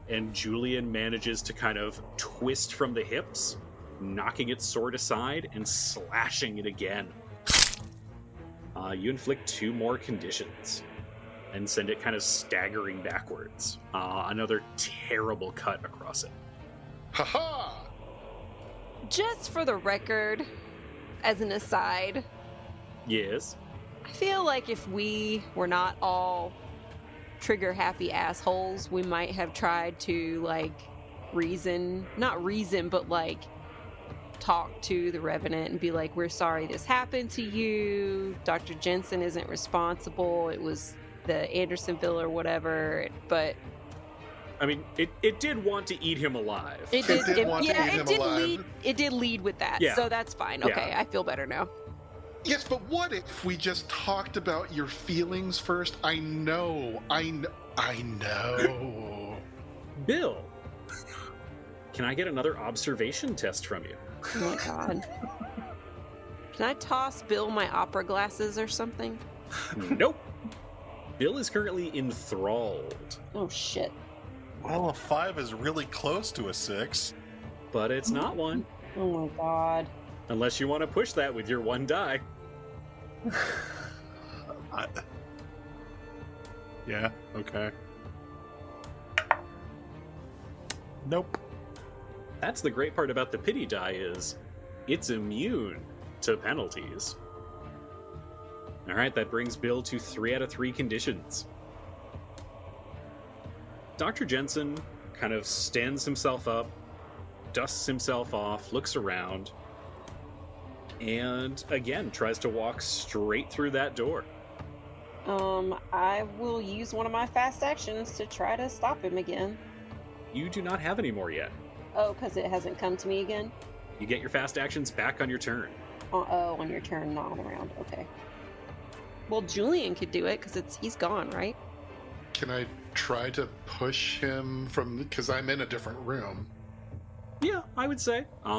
Speaker 2: And Julian manages to kind of twist from the hips, knocking its sword aside and slashing it again. You inflict 2 more conditions and send it kind of staggering backwards. Another terrible cut across it.
Speaker 6: Ha-ha!
Speaker 7: Just for the record, as an aside,
Speaker 2: Yes.
Speaker 7: I feel like if we were not all trigger-happy assholes, we might have tried to, like, not reason, but, like, talk to the Revenant and be like, we're sorry this happened to you. Dr. Jensen isn't responsible. It was the Andersonville or whatever, but...
Speaker 2: I mean, it did want to eat him alive.
Speaker 7: It did,
Speaker 6: It did want to eat him alive.
Speaker 7: It did lead with that,
Speaker 2: Yeah.
Speaker 7: so that's fine. Okay,
Speaker 2: Yeah.
Speaker 7: I feel better now.
Speaker 6: Yes, but what if we just talked about your feelings first? I know.
Speaker 2: Bill, can I get another observation test from you?
Speaker 7: Oh my god. Can I toss Bill my opera glasses or something?
Speaker 2: Nope. Bill is currently enthralled,
Speaker 7: Oh shit.
Speaker 4: Well, a 5 is really close to a 6.
Speaker 2: but it's not one.
Speaker 7: Oh my god.
Speaker 2: Unless you want to push that with your 1 die.
Speaker 4: Yeah, okay. Nope.
Speaker 2: That's the great part about the pity die is it's immune to penalties. All right, that brings Bill to 3 out of 3 conditions. Dr. Jensen kind of stands himself up, dusts himself off, looks around, and again tries to walk straight through that door.
Speaker 7: I will use one of my fast actions to try to stop him again.
Speaker 2: You do not have any more yet.
Speaker 7: Oh, because it hasn't come to me again?
Speaker 2: You get your fast actions back on your turn.
Speaker 7: Oh, on your turn, not around. Okay. Well, Julian could do it because he's gone, right?
Speaker 6: Can I try to push him from... Because I'm in a different room.
Speaker 2: Yeah, I would say. I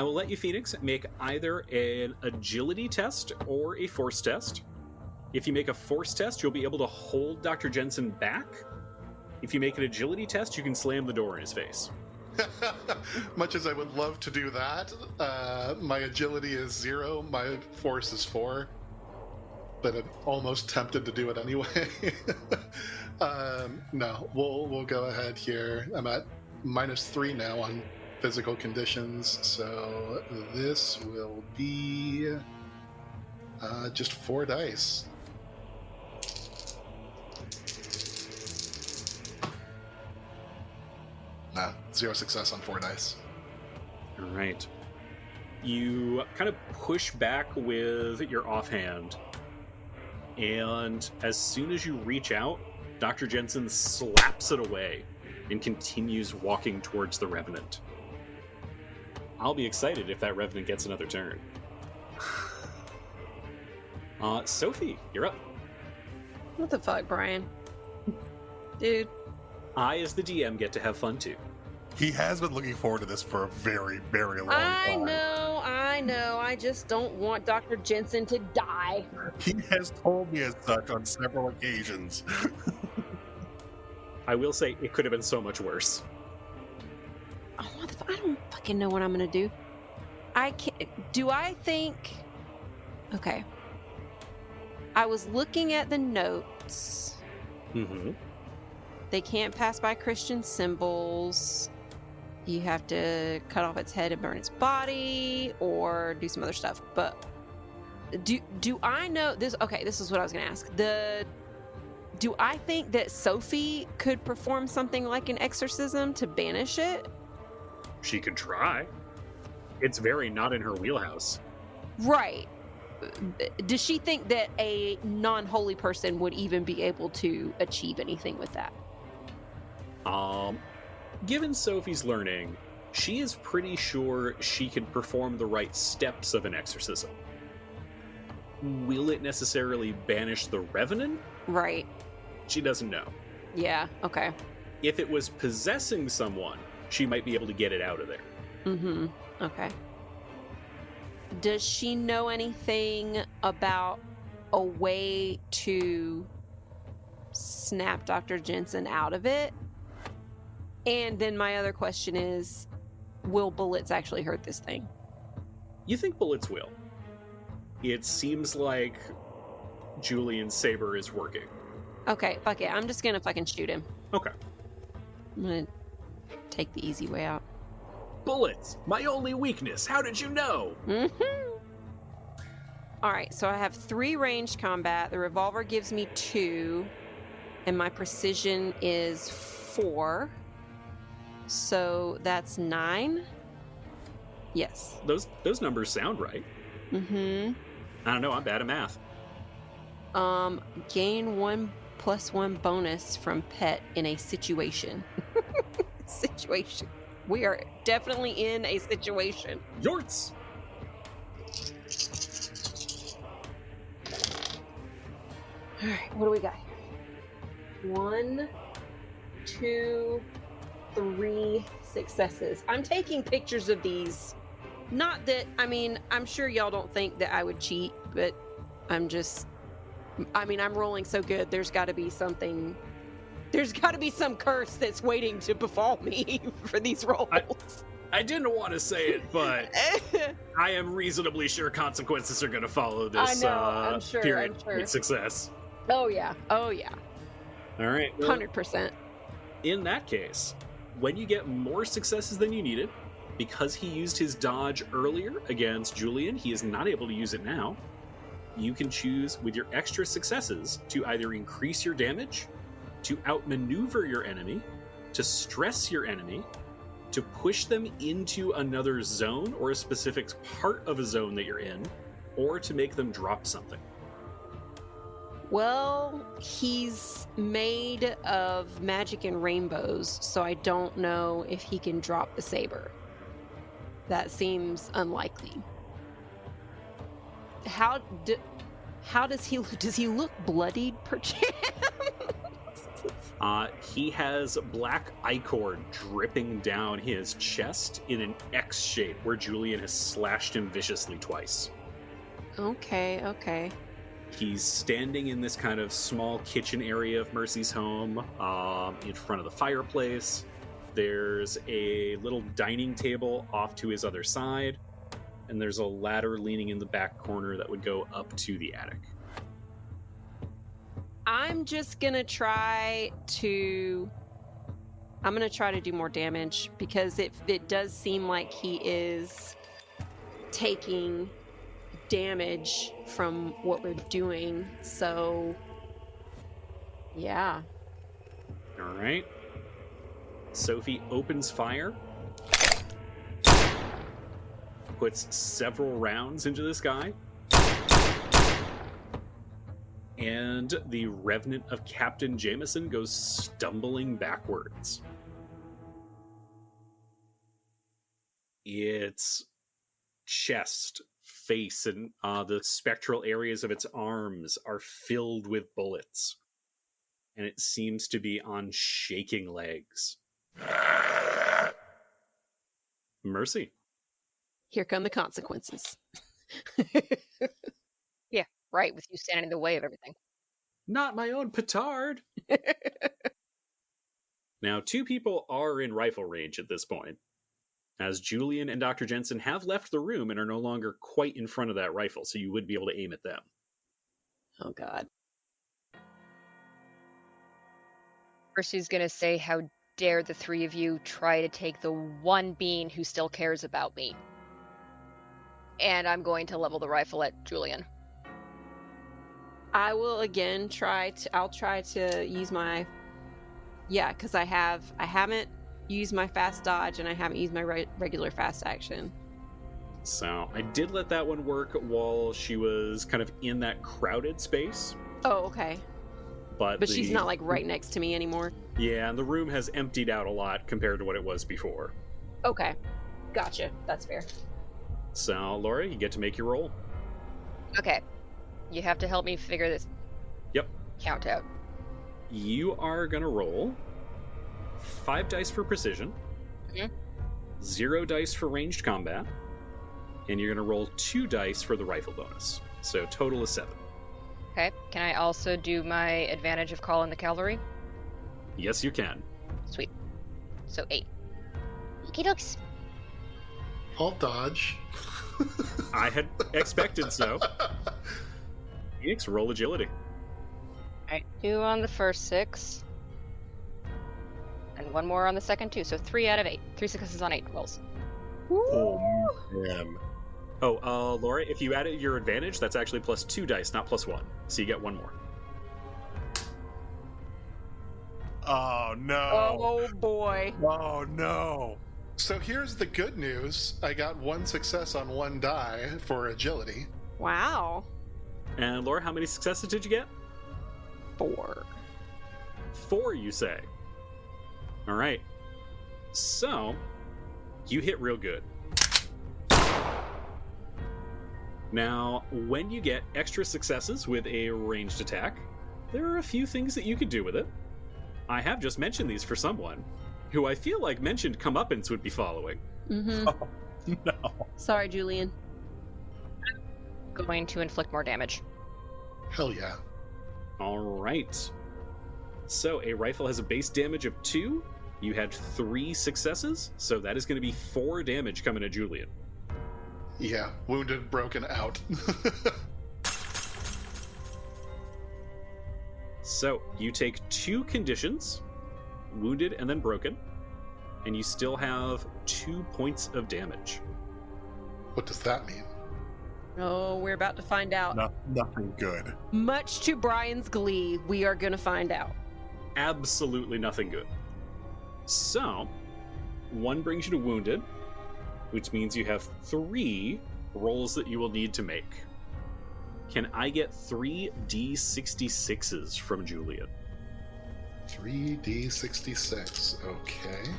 Speaker 2: will let you, Phoenix, make either an agility test or a force test. If you make a force test, you'll be able to hold Dr. Jensen back. If you make an agility test, you can slam the door in his face.
Speaker 6: Much as I would love to do that, my agility is 0, my force is 4. But I'm almost tempted to do it anyway. No, we'll go ahead here. I'm at -3 now on physical conditions, so this will be just 4 dice. No, 0 success on 4 dice.
Speaker 2: All right. You kind of push back with your offhand, and as soon as you reach out, Dr. Jensen slaps it away and continues walking towards the Revenant. I'll be excited if that Revenant gets another turn. Sophie, you're up.
Speaker 7: What the fuck, Brian? Dude.
Speaker 2: I, as the DM, get to have fun too.
Speaker 4: He has been looking forward to this for a very, very long
Speaker 7: I
Speaker 4: time.
Speaker 7: know. I just don't want Dr. Jensen to die.
Speaker 4: He has told me as such on several occasions.
Speaker 2: I will say it could have been so much worse.
Speaker 7: Oh, what the I don't fucking know what I'm gonna do. I can't. Do I think? Okay. I was looking at the notes.
Speaker 2: Mm-hmm.
Speaker 7: They can't pass by Christian symbols. You have to cut off its head and burn its body, or do some other stuff. But do I know this? Okay, this is what I was gonna ask. Do I think that Sophie could perform something like an exorcism to banish it?
Speaker 2: She could try. It's very not in her wheelhouse.
Speaker 7: Right. Does she think that a non-holy person would even be able to achieve anything with that?
Speaker 2: Given Sophie's learning, she is pretty sure she can perform the right steps of an exorcism. Will it necessarily banish the Revenant?
Speaker 7: Right.
Speaker 2: She doesn't know.
Speaker 7: Yeah, okay.
Speaker 2: If it was possessing someone, she might be able to get it out of there.
Speaker 7: Mm-hmm. Okay. Does she know anything about a way to snap Dr. Jensen out of it? And then my other question is, will bullets actually hurt this thing?
Speaker 2: You think bullets will. It seems like Julian's saber is working.
Speaker 7: Okay, fuck it. I'm just gonna fucking shoot him.
Speaker 2: Okay.
Speaker 7: I'm gonna take the easy way out.
Speaker 2: Bullets! My only weakness! How did you know?
Speaker 7: Mm-hmm. Alright, so I have 3 ranged combat. The revolver gives me 2. And my precision is 4. So that's 9? Yes.
Speaker 2: Those numbers sound right.
Speaker 7: Mm-hmm.
Speaker 2: I don't know, I'm bad at math.
Speaker 7: Gain 1+1 bonus from pet in a situation. Situation. We are definitely in a situation.
Speaker 2: Yorts!
Speaker 7: Alright, what do we got here? 1, 2, 3 successes. I'm taking pictures of these. Not that, I mean, I'm sure y'all don't think that I would cheat, but I'm rolling so good, there's got to be some curse that's waiting to befall me for these rolls.
Speaker 2: I didn't want to say it, but I am reasonably sure consequences are going to follow this
Speaker 7: I know, I'm sure.
Speaker 2: with success.
Speaker 7: Oh, yeah.
Speaker 2: All right. Well,
Speaker 7: 100%.
Speaker 2: in that case, when you get more successes than you needed, because he used his dodge earlier against Julian, he is not able to use it now. You can choose with your extra successes to either increase your damage, to outmaneuver your enemy, to stress your enemy, to push them into another zone or a specific part of a zone that you're in, or to make them drop something.
Speaker 7: Well, he's made of magic and rainbows, so I don't know if he can drop the saber. That seems unlikely. How does he look? Does he look bloodied, perchance?
Speaker 2: He has black ichor dripping down his chest in an X shape where Julian has slashed him viciously twice.
Speaker 7: Okay.
Speaker 2: He's standing in this kind of small kitchen area of Mercy's home, in front of the fireplace. There's a little dining table off to his other side, and there's a ladder leaning in the back corner that would go up to the attic.
Speaker 7: I'm just gonna try to do more damage, because it does seem like he is taking damage from what we're doing. So yeah.
Speaker 2: All right. Sophie opens fire, puts several rounds into this guy, and the revenant of Captain Jameson goes stumbling backwards. Its chest, face, and the spectral areas of its arms are filled with bullets, and it seems to be on shaking legs. Mercy.
Speaker 7: Here come the consequences.
Speaker 5: Yeah, right, with you standing in the way of everything.
Speaker 2: Not my own petard. Now, 2 people are in rifle range at this point, as Julian and Dr. Jensen have left the room and are no longer quite in front of that rifle, so you would be able to aim at them.
Speaker 7: Oh, God.
Speaker 5: Percy's gonna say, how dare the 3 of you try to take the one being who still cares about me. And I'm going to level the rifle at Julian.
Speaker 7: I will again I'll try to use my, because I haven't used my fast dodge and I haven't used my regular fast action.
Speaker 2: So I did let that one work while she was kind of in that crowded space.
Speaker 7: Oh, okay. But she's not like right next to me anymore.
Speaker 2: Yeah, and the room has emptied out a lot compared to what it was before.
Speaker 7: Okay. Gotcha. That's fair.
Speaker 2: So, Laura, you get to make your roll.
Speaker 5: Okay. You have to help me figure this
Speaker 2: Yep.
Speaker 5: count out.
Speaker 2: you are going to roll 5 dice for precision, 0 dice for ranged combat, and you're going to roll 2 dice for the rifle bonus. So total is 7.
Speaker 5: Okay. Can I also do my advantage of calling the cavalry?
Speaker 2: Yes, you can.
Speaker 5: Sweet. So 8. Okie dokes.
Speaker 6: I'll dodge.
Speaker 2: I had expected so. Phoenix, roll agility.
Speaker 5: Alright, 2 on the first 6. And 1 more on the second 2, so 3 out of 8. 3 successes on 8 rolls.
Speaker 4: Oh, man.
Speaker 2: Oh, Laura, if you added your advantage, that's actually plus 2 dice, not plus 1. So you get 1 more.
Speaker 4: Oh, no.
Speaker 7: Oh boy.
Speaker 4: Oh, no.
Speaker 6: So here's the good news. I got 1 success on 1 die for agility.
Speaker 7: Wow.
Speaker 2: And Laura, how many successes did you get?
Speaker 7: 4.
Speaker 2: 4, you say? All right. So, you hit real good. Now, when you get extra successes with a ranged attack, there are a few things that you could do with it. I have just mentioned these for someone who I feel like mentioned comeuppance would be following.
Speaker 7: Mm-hmm.
Speaker 4: Oh, no.
Speaker 7: Sorry, Julian.
Speaker 5: Going to inflict more damage.
Speaker 6: Hell yeah.
Speaker 2: All right. So, a rifle has a base damage of 2. You had 3 successes, so that is going to be 4 damage coming at Julian.
Speaker 6: Yeah, wounded, broken, out.
Speaker 2: So, you take 2 conditions, wounded and then broken, and you still have 2 points of damage.
Speaker 6: What does that mean?
Speaker 7: Oh, we're about to find out.
Speaker 4: Nothing good.
Speaker 7: Much to Brian's glee, we are going to find out.
Speaker 2: Absolutely nothing good. So, 1 brings you to wounded, which means you have 3 rolls that you will need to make. Can I get 3 D66s from Julian?
Speaker 6: 3d66. Okay.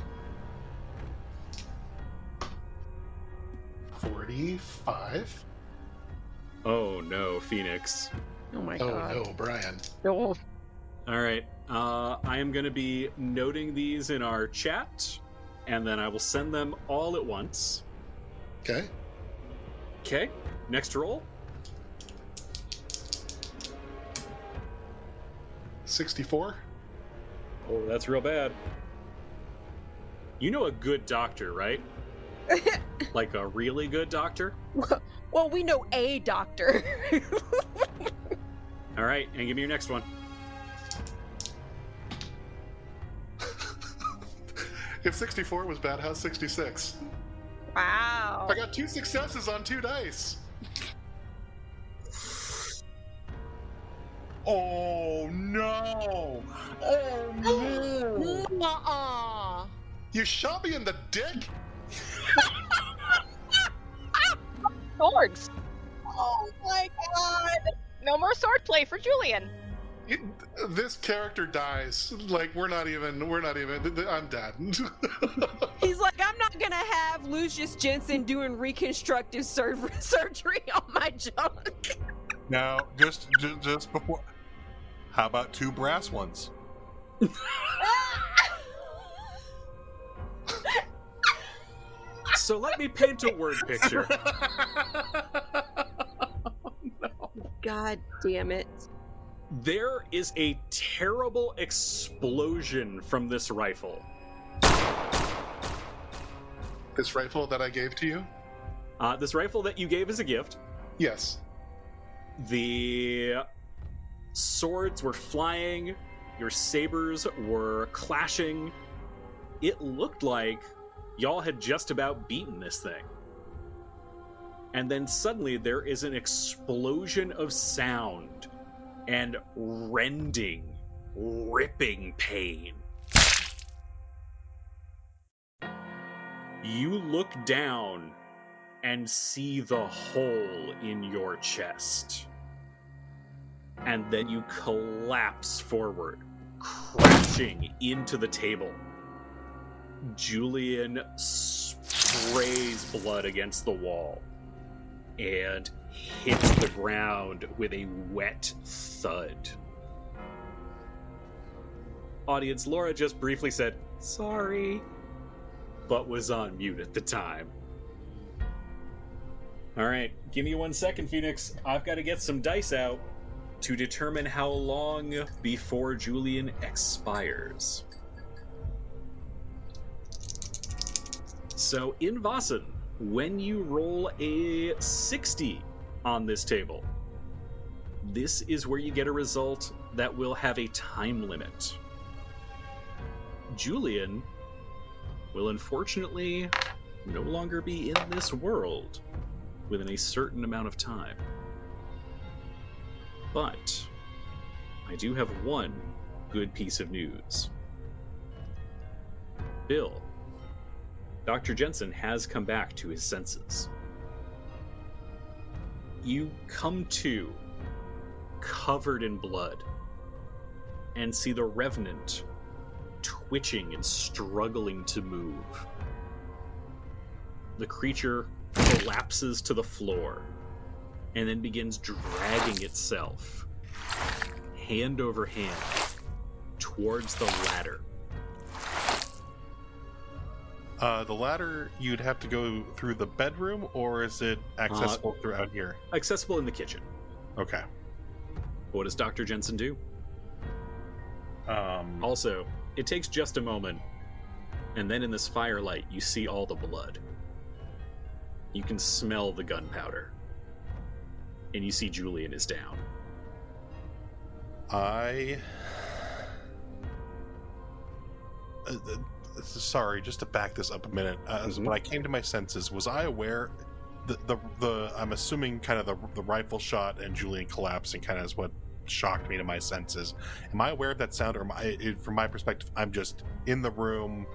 Speaker 6: 45.
Speaker 2: Oh no, Phoenix.
Speaker 7: Oh my
Speaker 6: Oh
Speaker 7: god.
Speaker 6: no, Brian.
Speaker 7: Oh.
Speaker 2: All right, I am going to be noting these in our chat, and then I will send them all at once.
Speaker 6: Okay.
Speaker 2: Okay, next roll.
Speaker 6: 64.
Speaker 2: Oh, that's real bad. You know a good doctor, right? Like a really good doctor?
Speaker 7: Well, we know a doctor.
Speaker 2: All right, and give me your next one.
Speaker 6: If 64 was bad, how's 66?
Speaker 7: Wow.
Speaker 6: I got 2 successes on 2 dice.
Speaker 4: Oh, no. Oh, no.
Speaker 7: Nuh-uh.
Speaker 6: You shot me in the dick?
Speaker 5: Swords! Oh my god! No more swordplay for Julian!
Speaker 6: This character dies. Like, we're not even, I'm dead.
Speaker 7: He's like, I'm not gonna have Lucius Jensen doing reconstructive surgery on my junk.
Speaker 4: Now, just before... How about 2 brass ones?
Speaker 2: So let me paint a word picture.
Speaker 7: God damn it.
Speaker 2: There is a terrible explosion from this rifle.
Speaker 6: This rifle that I gave to you?
Speaker 2: This rifle that you gave as a gift.
Speaker 6: Yes.
Speaker 2: The swords were flying, your sabers were clashing. It looked like y'all had just about beaten this thing. And then suddenly there is an explosion of sound and rending, ripping pain. You look down and see the hole in your chest. And then you collapse forward, crashing into the table. Julian sprays blood against the wall and hits the ground with a wet thud. Audience, Laura just briefly said, sorry, but was on mute at the time. All right, give me 1 second, Phoenix. I've got to get some dice out to determine how long before Julian expires. So, in Vossen, when you roll a 60 on this table, this is where you get a result that will have a time limit. Julian will unfortunately no longer be in this world within a certain amount of time. But I do have one good piece of news. Bill, Dr. Jensen has come back to his senses. You come to, covered in blood, and see the Revenant twitching and struggling to move. The creature collapses to the floor and then begins dragging itself, hand over hand, towards the ladder.
Speaker 4: The ladder, you'd have to go through the bedroom, or is it accessible throughout here?
Speaker 2: Accessible in the kitchen.
Speaker 4: Okay.
Speaker 2: What does Dr. Jensen do? Also, it takes just a moment, and then in this firelight, you see all the blood. You can smell the gunpowder. And you see Julian is down.
Speaker 4: Sorry, just to back this up a minute. When I came to my senses, was I aware I'm assuming kind of the rifle shot and Julian collapsing kind of is what shocked me to my senses. Am I aware of that sound, or from my perspective, I'm just in the room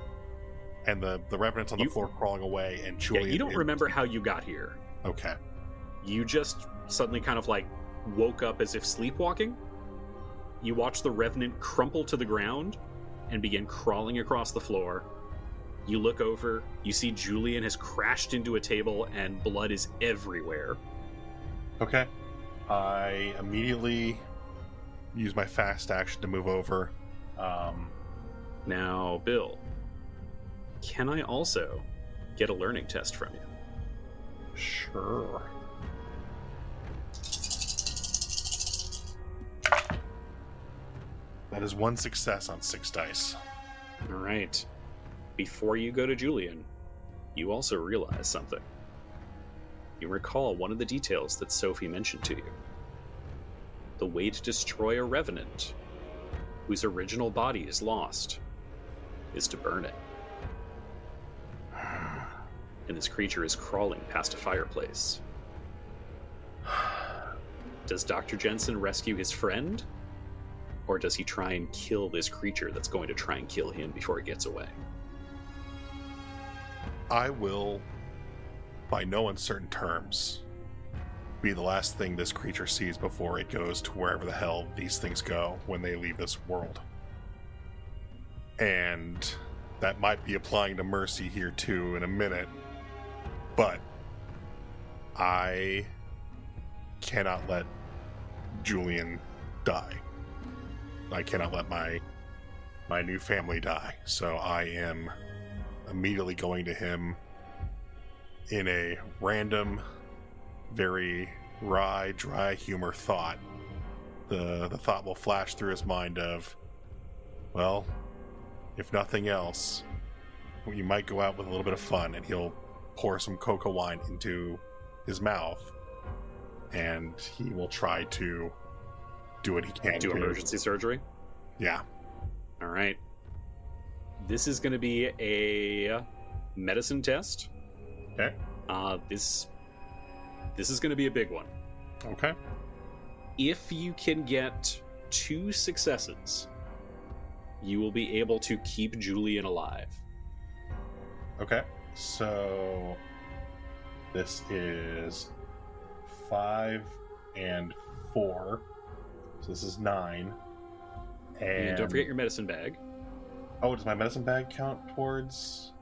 Speaker 4: and the Revenant's on the floor crawling away and Julian...
Speaker 2: Yeah, you don't remember how you got here.
Speaker 4: Okay.
Speaker 2: You just suddenly kind of like woke up as if sleepwalking. You watch the Revenant crumple to the ground and begin crawling across the floor. You look over, you see Julian has crashed into a table and blood is everywhere.
Speaker 4: Okay. I immediately use my fast action to move over.
Speaker 2: Now, Bill, can I also get a learning test from you?
Speaker 4: Sure. That is 1 success on 6 dice.
Speaker 2: All right. Before you go to Julian, you also realize something. You recall one of the details that Sophie mentioned to you. The way to destroy a Revenant, whose original body is lost, is to burn it. And this creature is crawling past a fireplace. Does Dr. Jensen rescue his friend? Or does he try and kill this creature that's going to try and kill him before it gets away?
Speaker 4: I will, by no uncertain terms, be the last thing this creature sees before it goes to wherever the hell these things go when they leave this world. And that might be applying to Mercy here too in a minute, but I cannot let Julian die. I cannot let my new family die. So I am immediately going to him in a random, very wry, dry humor thought. The thought will flash through his mind of, well, if nothing else, you might go out with a little bit of fun, and he'll pour some cocoa wine into his mouth, and he will try to do what he can.
Speaker 2: Do emergency surgery?
Speaker 4: Yeah.
Speaker 2: All right. This is going to be a medicine test.
Speaker 4: Okay.
Speaker 2: This is going to be a big one.
Speaker 4: Okay.
Speaker 2: If you can get 2 successes, you will be able to keep Julian alive.
Speaker 4: Okay. So this is 5 and 4. So this is 9.
Speaker 2: And don't forget your medicine bag.
Speaker 4: Oh, does my medicine bag count towards?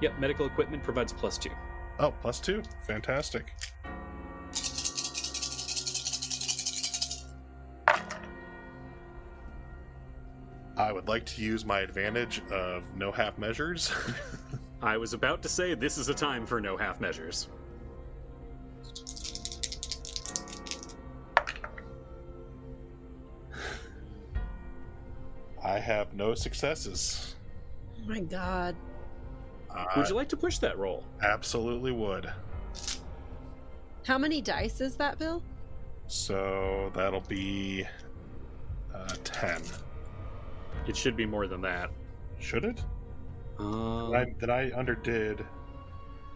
Speaker 2: Yep, medical equipment provides +2.
Speaker 4: Oh, +2. Fantastic. I would like to use my advantage of no half measures.
Speaker 2: I was about to say this is a time for no half measures.
Speaker 4: I have no successes.
Speaker 7: Oh my god.
Speaker 2: Would you like to push that roll?
Speaker 4: Absolutely would.
Speaker 7: How many dice is that, Bill?
Speaker 4: So that'll be 10.
Speaker 2: It should be more than that.
Speaker 4: Should it? Then I underdid.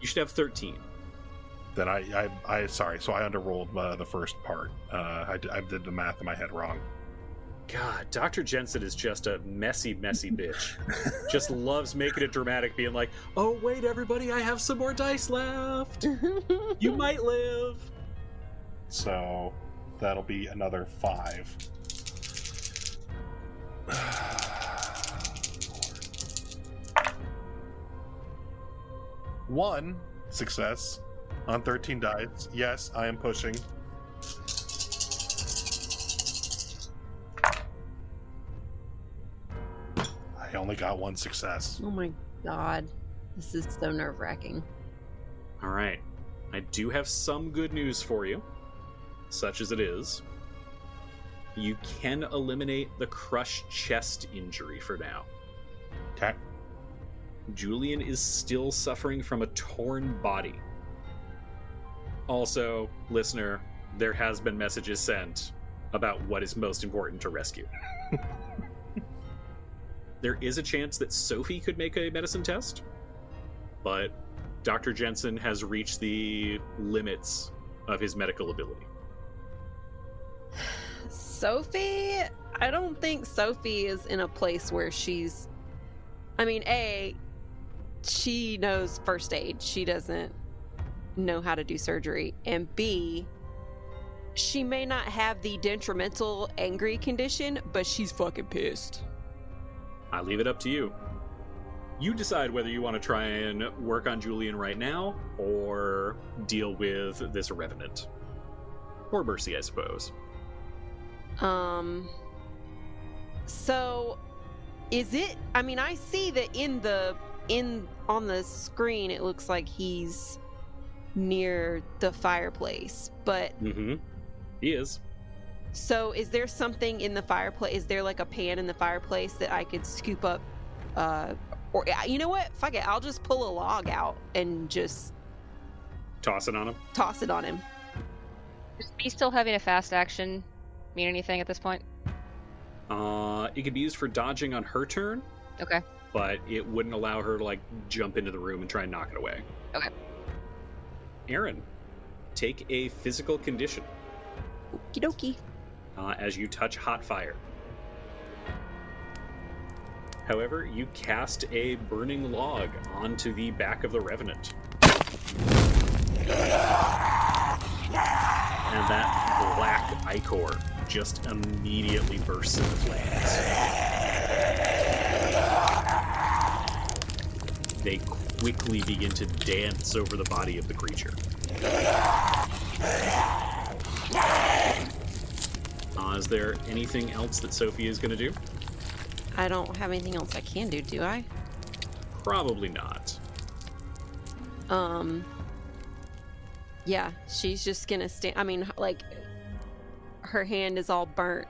Speaker 2: You should have 13.
Speaker 4: Then I sorry. So I underrolled the first part. I did the math in my head wrong.
Speaker 2: God, Dr. Jensen is just a messy, messy bitch. Just loves making it dramatic, being like, oh, wait, everybody, I have some more dice left. You might live.
Speaker 4: So that'll be another 5. 1 success on 13 dice. Yes, I am pushing. I only got 1 success.
Speaker 7: Oh my god. This is so nerve-wracking.
Speaker 2: All right. I do have some good news for you, such as it is. You can eliminate the crushed chest injury for now.
Speaker 4: Okay.
Speaker 2: Julian is still suffering from a torn body. Also, listener, there has been messages sent about what is most important to rescue. There is a chance that Sophie could make a medicine test, but Dr. Jensen has reached the limits of his medical ability.
Speaker 7: Sophie? I don't think Sophie is in a place where she's... I mean, A, she knows first aid. She doesn't know how to do surgery. And B, she may not have the detrimental angry condition, but she's fucking pissed.
Speaker 2: I leave it up to you. You decide whether you want to try and work on Julian right now or deal with this revenant. Or Mercy, I suppose.
Speaker 7: So is it, I mean, I see that on the screen it looks like he's near the fireplace, but
Speaker 2: He is.
Speaker 7: So is there something in the fireplace? Is there like a pan in the fireplace that I could scoop up? Or you know what? Fuck it. I'll just pull a log out and just
Speaker 2: Toss it on him.
Speaker 7: toss it on him.
Speaker 5: Does me still having a fast action mean anything at this point?
Speaker 2: It could be used for dodging on her turn,
Speaker 5: Okay.
Speaker 2: but it wouldn't allow her to like jump into the room and try and knock it away.
Speaker 5: Okay.
Speaker 2: Aaron, take a physical condition
Speaker 7: Okie dokie.
Speaker 2: as you touch hot fire. However, you cast a burning log onto the back of the Revenant. And that black ichor just immediately bursts into flames. They quickly begin to dance over the body of the creature. Is there anything else that Sophie is going to do?
Speaker 7: I don't have anything else I can do I?
Speaker 2: Probably not.
Speaker 7: Yeah, she's just gonna stand. I mean, like, her hand is all burnt,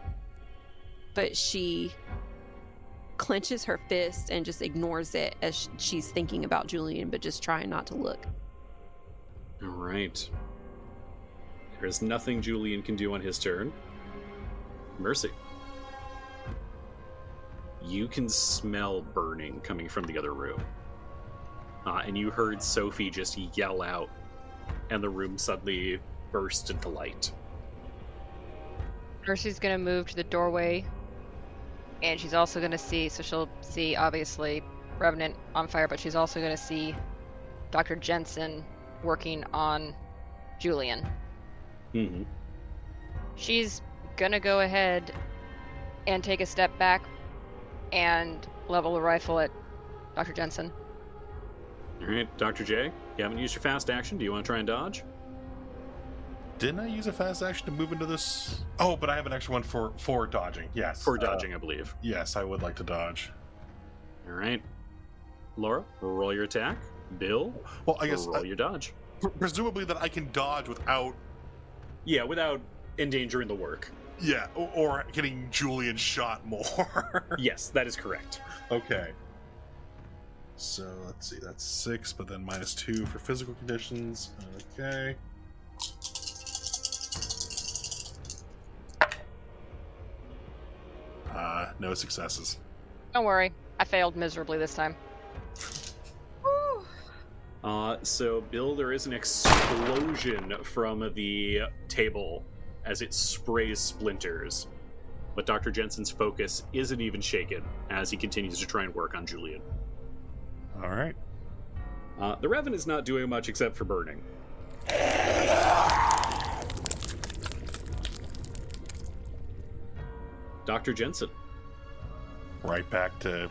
Speaker 7: but she clenches her fist and just ignores it as she's thinking about Julian, but just trying not to look.
Speaker 2: All right. There is nothing Julian can do on his turn. Mercy. You can smell burning coming from the other room. And you heard Sophie just yell out, and the room suddenly burst into light.
Speaker 5: Mercy's gonna move to the doorway, and she's also gonna see, so she'll see, obviously, Revenant on fire, but she's also gonna see Dr. Jensen working on Julian.
Speaker 2: Mm-hmm.
Speaker 5: She's gonna go ahead and take a step back and level the rifle at Dr. Jensen.
Speaker 2: All right, Dr. J, you haven't used your fast action. Do you want to try and dodge?
Speaker 4: Didn't I use a fast action to move into this? Oh, but I have an extra one for dodging. Yes.
Speaker 2: For dodging, I believe.
Speaker 4: Yes, I would like to dodge.
Speaker 2: All right. Laura, roll your attack. Bill,
Speaker 4: well, I guess
Speaker 2: roll your dodge.
Speaker 4: Presumably that I can dodge without...
Speaker 2: Yeah, without endangering the work.
Speaker 4: Yeah, or getting Julian shot more.
Speaker 2: Yes, that is correct.
Speaker 4: Okay. So, let's see, that's 6, but then -2 for physical conditions. Okay. No successes.
Speaker 5: Don't worry. I failed miserably this time.
Speaker 2: So, Bill, there is an explosion from the table as it sprays splinters. But Dr. Jensen's focus isn't even shaken as he continues to try and work on Julian.
Speaker 4: All right.
Speaker 2: The Revan is not doing much except for burning. Dr. Jensen.
Speaker 4: Right back to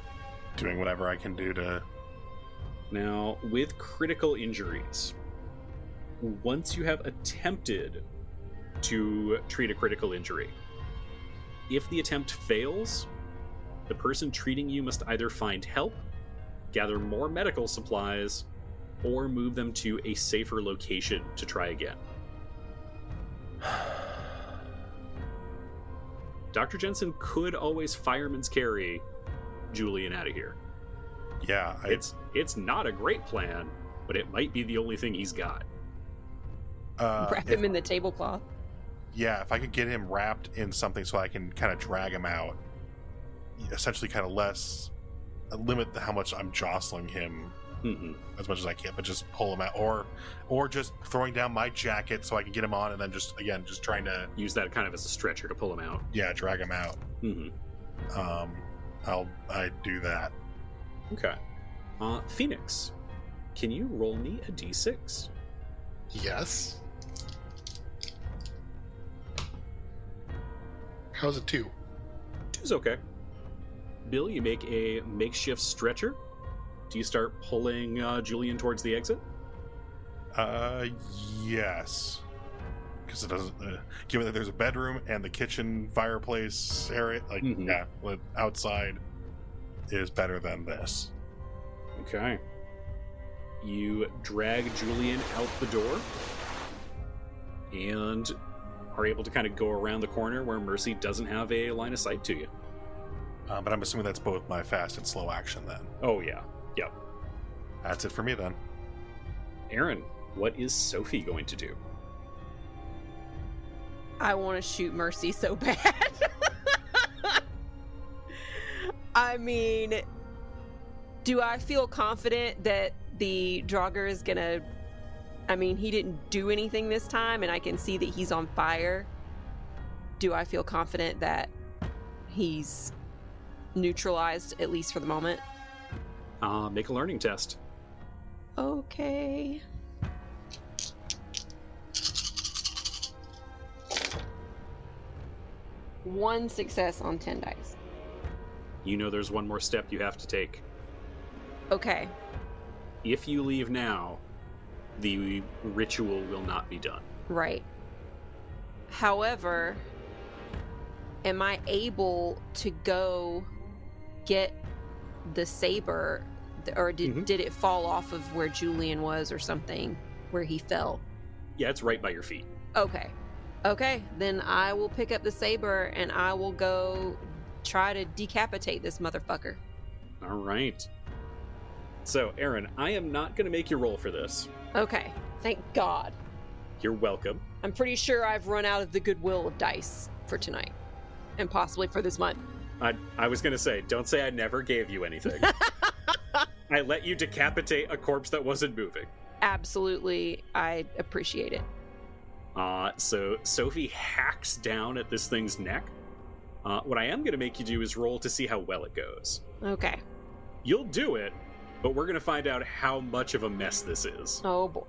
Speaker 4: doing whatever I can do to...
Speaker 2: Now, with critical injuries, once you have attempted to treat a critical injury, if the attempt fails, the person treating you must either find help, gather more medical supplies, or move them to a safer location to try again. Dr. Jensen could always fireman's carry Julian out of here.
Speaker 4: Yeah,
Speaker 2: It's not a great plan, but it might be the only thing he's got.
Speaker 7: Wrap him in the tablecloth.
Speaker 4: Yeah, if I could get him wrapped in something so I can kind of drag him out, essentially kind of limit how much I'm jostling him as much as I can, but just pull him out, or just throwing down my jacket so I can get him on, and then just trying to
Speaker 2: use that kind of as a stretcher to pull him out.
Speaker 4: Yeah, drag him out. I do that.
Speaker 2: Okay. Phoenix, can you roll me a d6?
Speaker 6: Yes. How's it 2?
Speaker 2: 2's okay. Bill, you make a makeshift stretcher. Do you start pulling Julian towards the exit?
Speaker 4: Yes. Because it doesn't... given that there's a bedroom and the kitchen fireplace area, outside is better than this.
Speaker 2: Okay. You drag Julian out the door and are able to kind of go around the corner where Mercy doesn't have a line of sight to you.
Speaker 4: But I'm assuming that's both my fast and slow action then.
Speaker 2: Oh, yeah. Yep.
Speaker 4: That's it for me then.
Speaker 2: Aaron, what is Sophie going to do?
Speaker 7: I want to shoot Mercy so bad. I mean, do I feel confident that the Draugr is gonna... I mean, he didn't do anything this time, and I can see that he's on fire. Do I feel confident that he's neutralized, at least for the moment?
Speaker 2: Make a learning test.
Speaker 7: Okay. One success on 10 dice.
Speaker 2: You know there's one more step you have to take.
Speaker 7: Okay.
Speaker 2: If you leave now, the ritual will not be done.
Speaker 7: Right. However, am I able to go get the saber, or did it fall off of where Julian was or something, where he fell?
Speaker 2: Yeah, it's right by your feet.
Speaker 7: Okay, then I will pick up the saber and I will go try to decapitate this motherfucker.
Speaker 2: All right. So, Aaron, I am not going to make you roll for this.
Speaker 7: Okay, thank God.
Speaker 2: You're welcome.
Speaker 7: I'm pretty sure I've run out of the goodwill of dice for tonight, and possibly for this month.
Speaker 2: I was going to say, don't say I never gave you anything. I let you decapitate a corpse that wasn't moving.
Speaker 7: Absolutely, I appreciate it.
Speaker 2: So Sophie hacks down at this thing's neck. What I am going to make you do is roll to see how well it goes.
Speaker 7: Okay.
Speaker 2: You'll do it, but we're going to find out how much of a mess this is.
Speaker 7: Oh boy.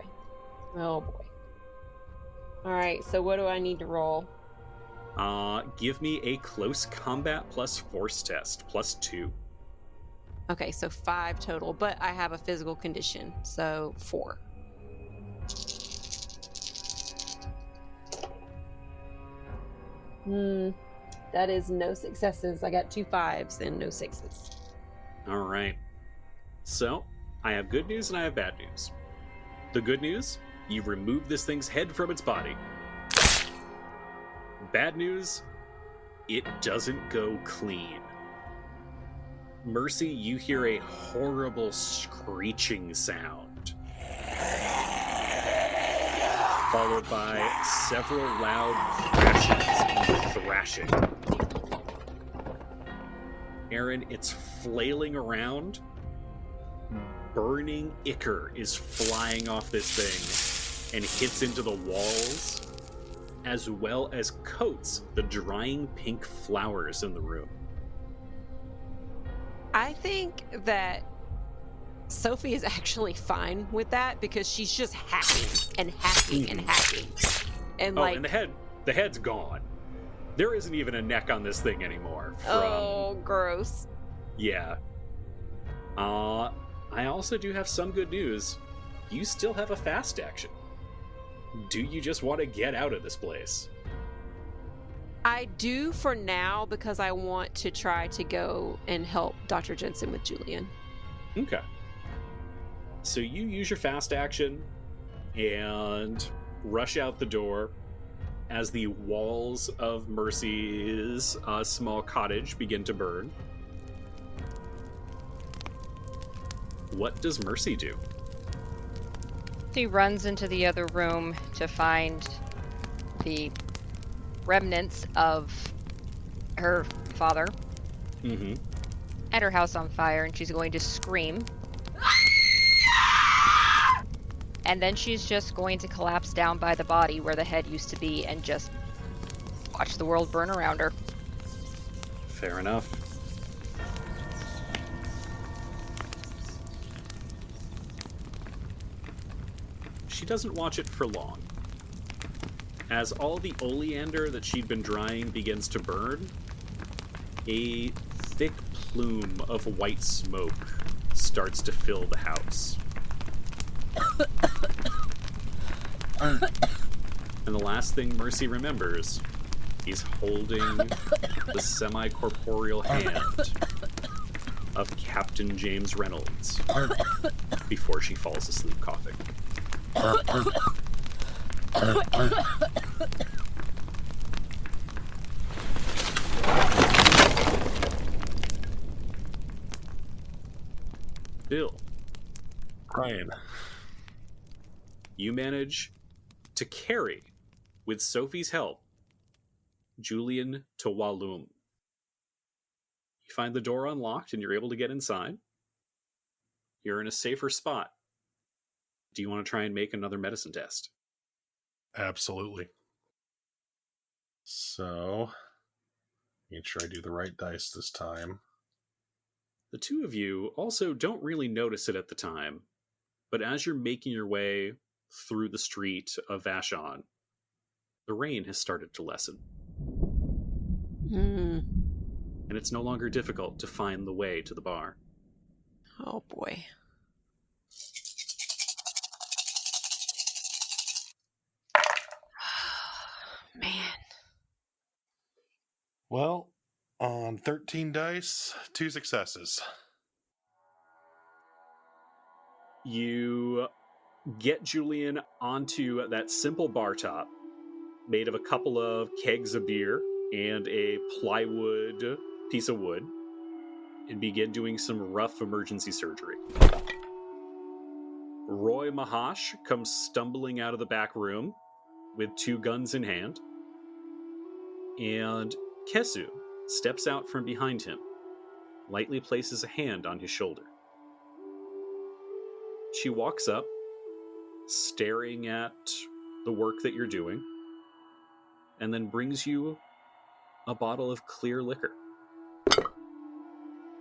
Speaker 7: Alright, so what do I need to roll?
Speaker 2: Give me a close combat plus force test, +2.
Speaker 7: Okay, so 5 total, but I have a physical condition, so 4. That is no successes. I got 2 5s and no 6s.
Speaker 2: All right. So, I have good news and I have bad news. The good news, you remove this thing's head from its body. Bad news, it doesn't go clean. Mercy, you hear a horrible screeching sound, followed by several loud crashes and thrashing. Aaron, it's flailing around. Burning ichor is flying off this thing and hits into the walls, as well as coats the drying pink flowers in the room.
Speaker 7: I think that Sophie is actually fine with that because she's just hacking and hacking and hacking. And
Speaker 2: and the head's gone. There isn't even a neck on this thing anymore.
Speaker 7: Oh, gross.
Speaker 2: Yeah. I also do have some good news. You still have a fast action. Do you just want to get out of this place?
Speaker 7: I do for now because I want to try to go and help Dr. Jensen with Julian.
Speaker 2: Okay. So you use your fast action and rush out the door as the walls of Mercy's small cottage begin to burn. What does Mercy do?
Speaker 5: She runs into the other room to find the remnants of her father
Speaker 2: Mm-hmm.
Speaker 5: and her house on fire, and she's going to scream. And then she's just going to collapse down by the body where the head used to be and just watch the world burn around her.
Speaker 2: Fair enough. She doesn't watch it for long. As all the oleander that she'd been drying begins to burn, a thick plume of white smoke starts to fill the house. And the last thing Mercy remembers, he's holding the semi-corporeal hand of Captain James Reynolds before she falls asleep coughing. Bill.
Speaker 4: Ryan.
Speaker 2: You manage to carry, with Sophie's help, Julian to Walloon. You find the door unlocked and you're able to get inside. You're in a safer spot. Do you want to try and make another medicine test?
Speaker 4: Absolutely. So, make sure I do the right dice this time.
Speaker 2: The two of you also don't really notice it at the time, but as you're making your way through the street of Vashon, the rain has started to lessen. And it's no longer difficult to find the way to the bar.
Speaker 7: Oh boy. Man.
Speaker 4: Well, on 13 dice, 2 successes.
Speaker 2: You get Julian onto that simple bar top made of a couple of kegs of beer and a plywood piece of wood and begin doing some rough emergency surgery. Roy Mahash comes stumbling out of the back room with 2 guns in hand, and Kesu steps out from behind him, lightly places a hand on his shoulder. She walks up, staring at the work that you're doing, and then brings you a bottle of clear liquor.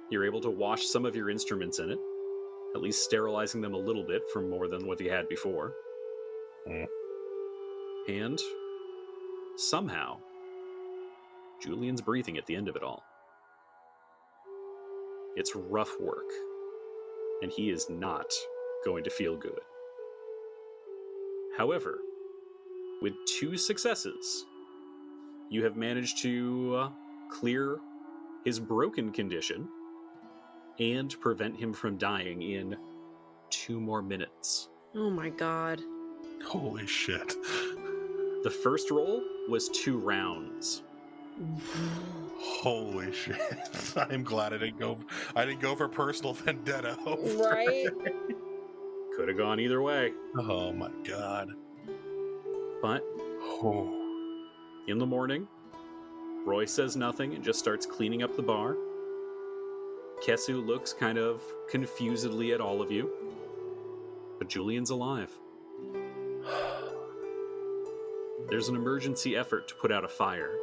Speaker 2: You're able to wash some of your instruments in it, at least sterilizing them a little bit from more than what you had before. And somehow, Julian's breathing at the end of it all. It's rough work, and he is not going to feel good. However, with 2 successes, you have managed to clear his broken condition and prevent him from dying in 2 more minutes.
Speaker 7: Oh my god.
Speaker 4: Holy shit.
Speaker 2: The first roll was 2 rounds.
Speaker 4: Holy shit. I'm glad I didn't go for personal vendetta.
Speaker 7: Right?
Speaker 2: Could have gone either way.
Speaker 4: Oh my god.
Speaker 2: But in the morning, Roy says nothing and just starts cleaning up the bar. Kesu looks kind of confusedly at all of you. But Julian's alive. There's an emergency effort to put out a fire,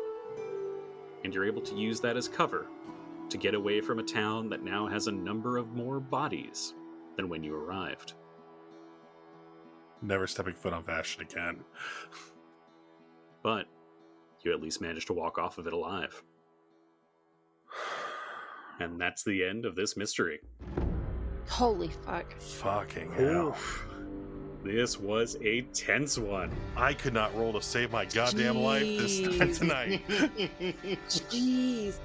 Speaker 2: and you're able to use that as cover to get away from a town that now has a number of more bodies than when you arrived.
Speaker 4: Never stepping foot on Vashon again.
Speaker 2: But you at least managed to walk off of it alive. And that's the end of this mystery.
Speaker 7: Holy fuck.
Speaker 4: Fucking hell.
Speaker 2: Oof. This was a tense one.
Speaker 4: I could not roll to save my goddamn life this time tonight.
Speaker 7: Jeez.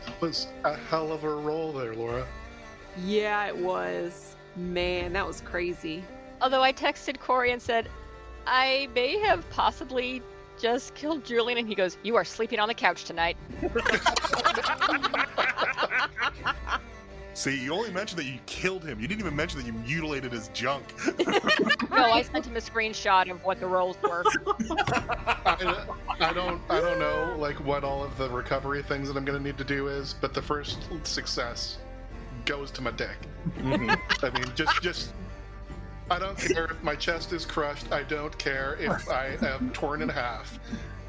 Speaker 6: That was a hell of a roll there, Laura.
Speaker 7: Yeah, it was. Man, that was crazy.
Speaker 5: Although I texted Corey and said, I may have possibly just killed Julian, and he goes, you are sleeping on the couch tonight.
Speaker 4: See, you only mentioned that you killed him. You didn't even mention that you mutilated his junk.
Speaker 5: No, I sent him a screenshot of what the rolls were.
Speaker 6: I don't know like what all of the recovery things that I'm going to need to do is, but the first success goes to my dick. I mean, just I don't care if my chest is crushed. I don't care if I am torn in half.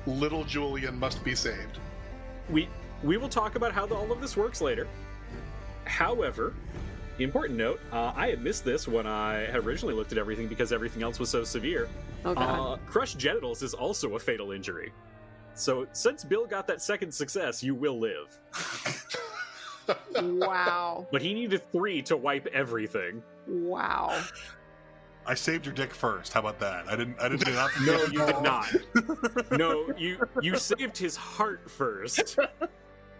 Speaker 6: Little Julian must be saved.
Speaker 2: We will talk about how all of this works later. However, important note, I had missed this when I had originally looked at everything because everything else was so severe.
Speaker 7: Oh, God.
Speaker 2: Crushed genitals is also a fatal injury. So since Bill got that second success, you will live.
Speaker 7: Wow.
Speaker 2: But he needed 3 to wipe everything.
Speaker 7: Wow.
Speaker 4: I saved your dick first. How about that? I didn't do that.
Speaker 2: No, you did not. No, you saved his heart first.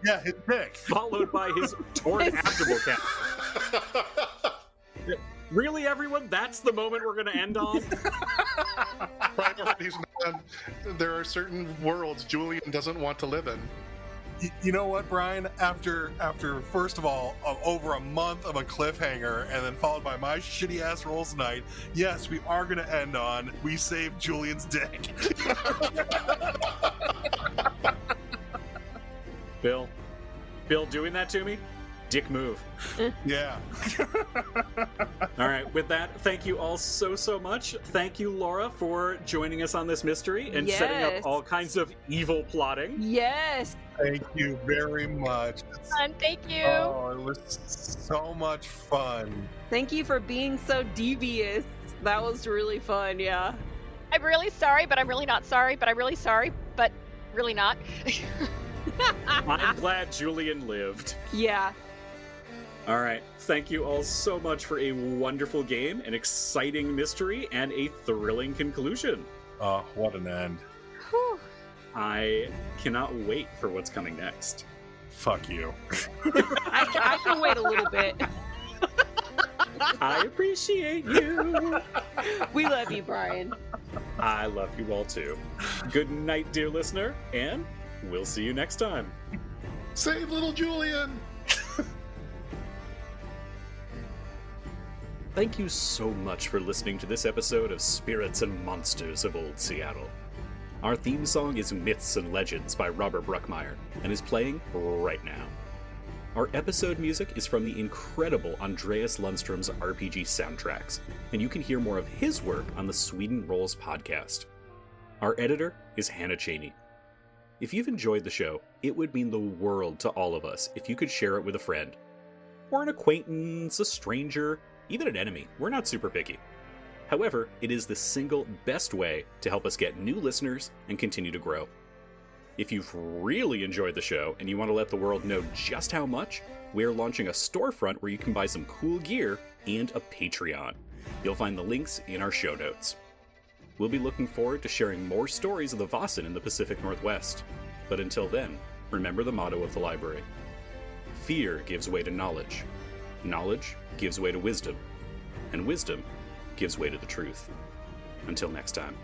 Speaker 4: Yeah, his dick.
Speaker 2: Followed by his torn abdominal cavity. Really, everyone? That's the moment we're going to end on?
Speaker 6: Priorities, man. There are certain worlds Julian doesn't want to live in.
Speaker 4: You know what, Brian? After first of all, over a month of a cliffhanger, and then followed by my shitty ass rolls tonight, yes, we are going to end on we saved Julian's dick.
Speaker 2: Bill doing that to me? Dick move.
Speaker 4: Yeah.
Speaker 2: All right, with that, thank you all so much. Thank you, Laura, for joining us on this mystery and setting up all kinds of evil plotting.
Speaker 7: Yes.
Speaker 4: Thank you very much.
Speaker 5: Fun, thank you.
Speaker 4: Oh, it was so much fun.
Speaker 7: Thank you for being so devious. That was really fun, yeah.
Speaker 5: I'm really sorry, but I'm really not sorry, but I'm really sorry, but really not.
Speaker 2: I'm glad Julian lived.
Speaker 7: Yeah.
Speaker 2: All right. Thank you all so much for a wonderful game, an exciting mystery, and a thrilling conclusion.
Speaker 4: Oh, what an end.
Speaker 7: Whew.
Speaker 2: I cannot wait for what's coming next.
Speaker 4: Fuck you.
Speaker 7: I can wait a little bit.
Speaker 2: I appreciate you.
Speaker 7: We love you, Brian.
Speaker 2: I love you all too. Good night, dear listener, and we'll see you next time.
Speaker 6: Save little Julian!
Speaker 2: Thank you so much for listening to this episode of Spirits and Monsters of Old Seattle. Our theme song is Myths and Legends by Robert Bruckmeyer and is playing right now. Our episode music is from the incredible Andreas Lundstrom's RPG soundtracks, and you can hear more of his work on the Sweden Rolls podcast. Our editor is Hannah Cheney. If you've enjoyed the show, it would mean the world to all of us if you could share it with a friend. Or an acquaintance, a stranger, even an enemy. We're not super picky. However, it is the single best way to help us get new listeners and continue to grow. If you've really enjoyed the show and you want to let the world know just how much, we're launching a storefront where you can buy some cool gear and a Patreon. You'll find the links in our show notes. We'll be looking forward to sharing more stories of the Vossen in the Pacific Northwest. But until then, remember the motto of the library. Fear gives way to knowledge. Knowledge gives way to wisdom. And wisdom gives way to the truth. Until next time.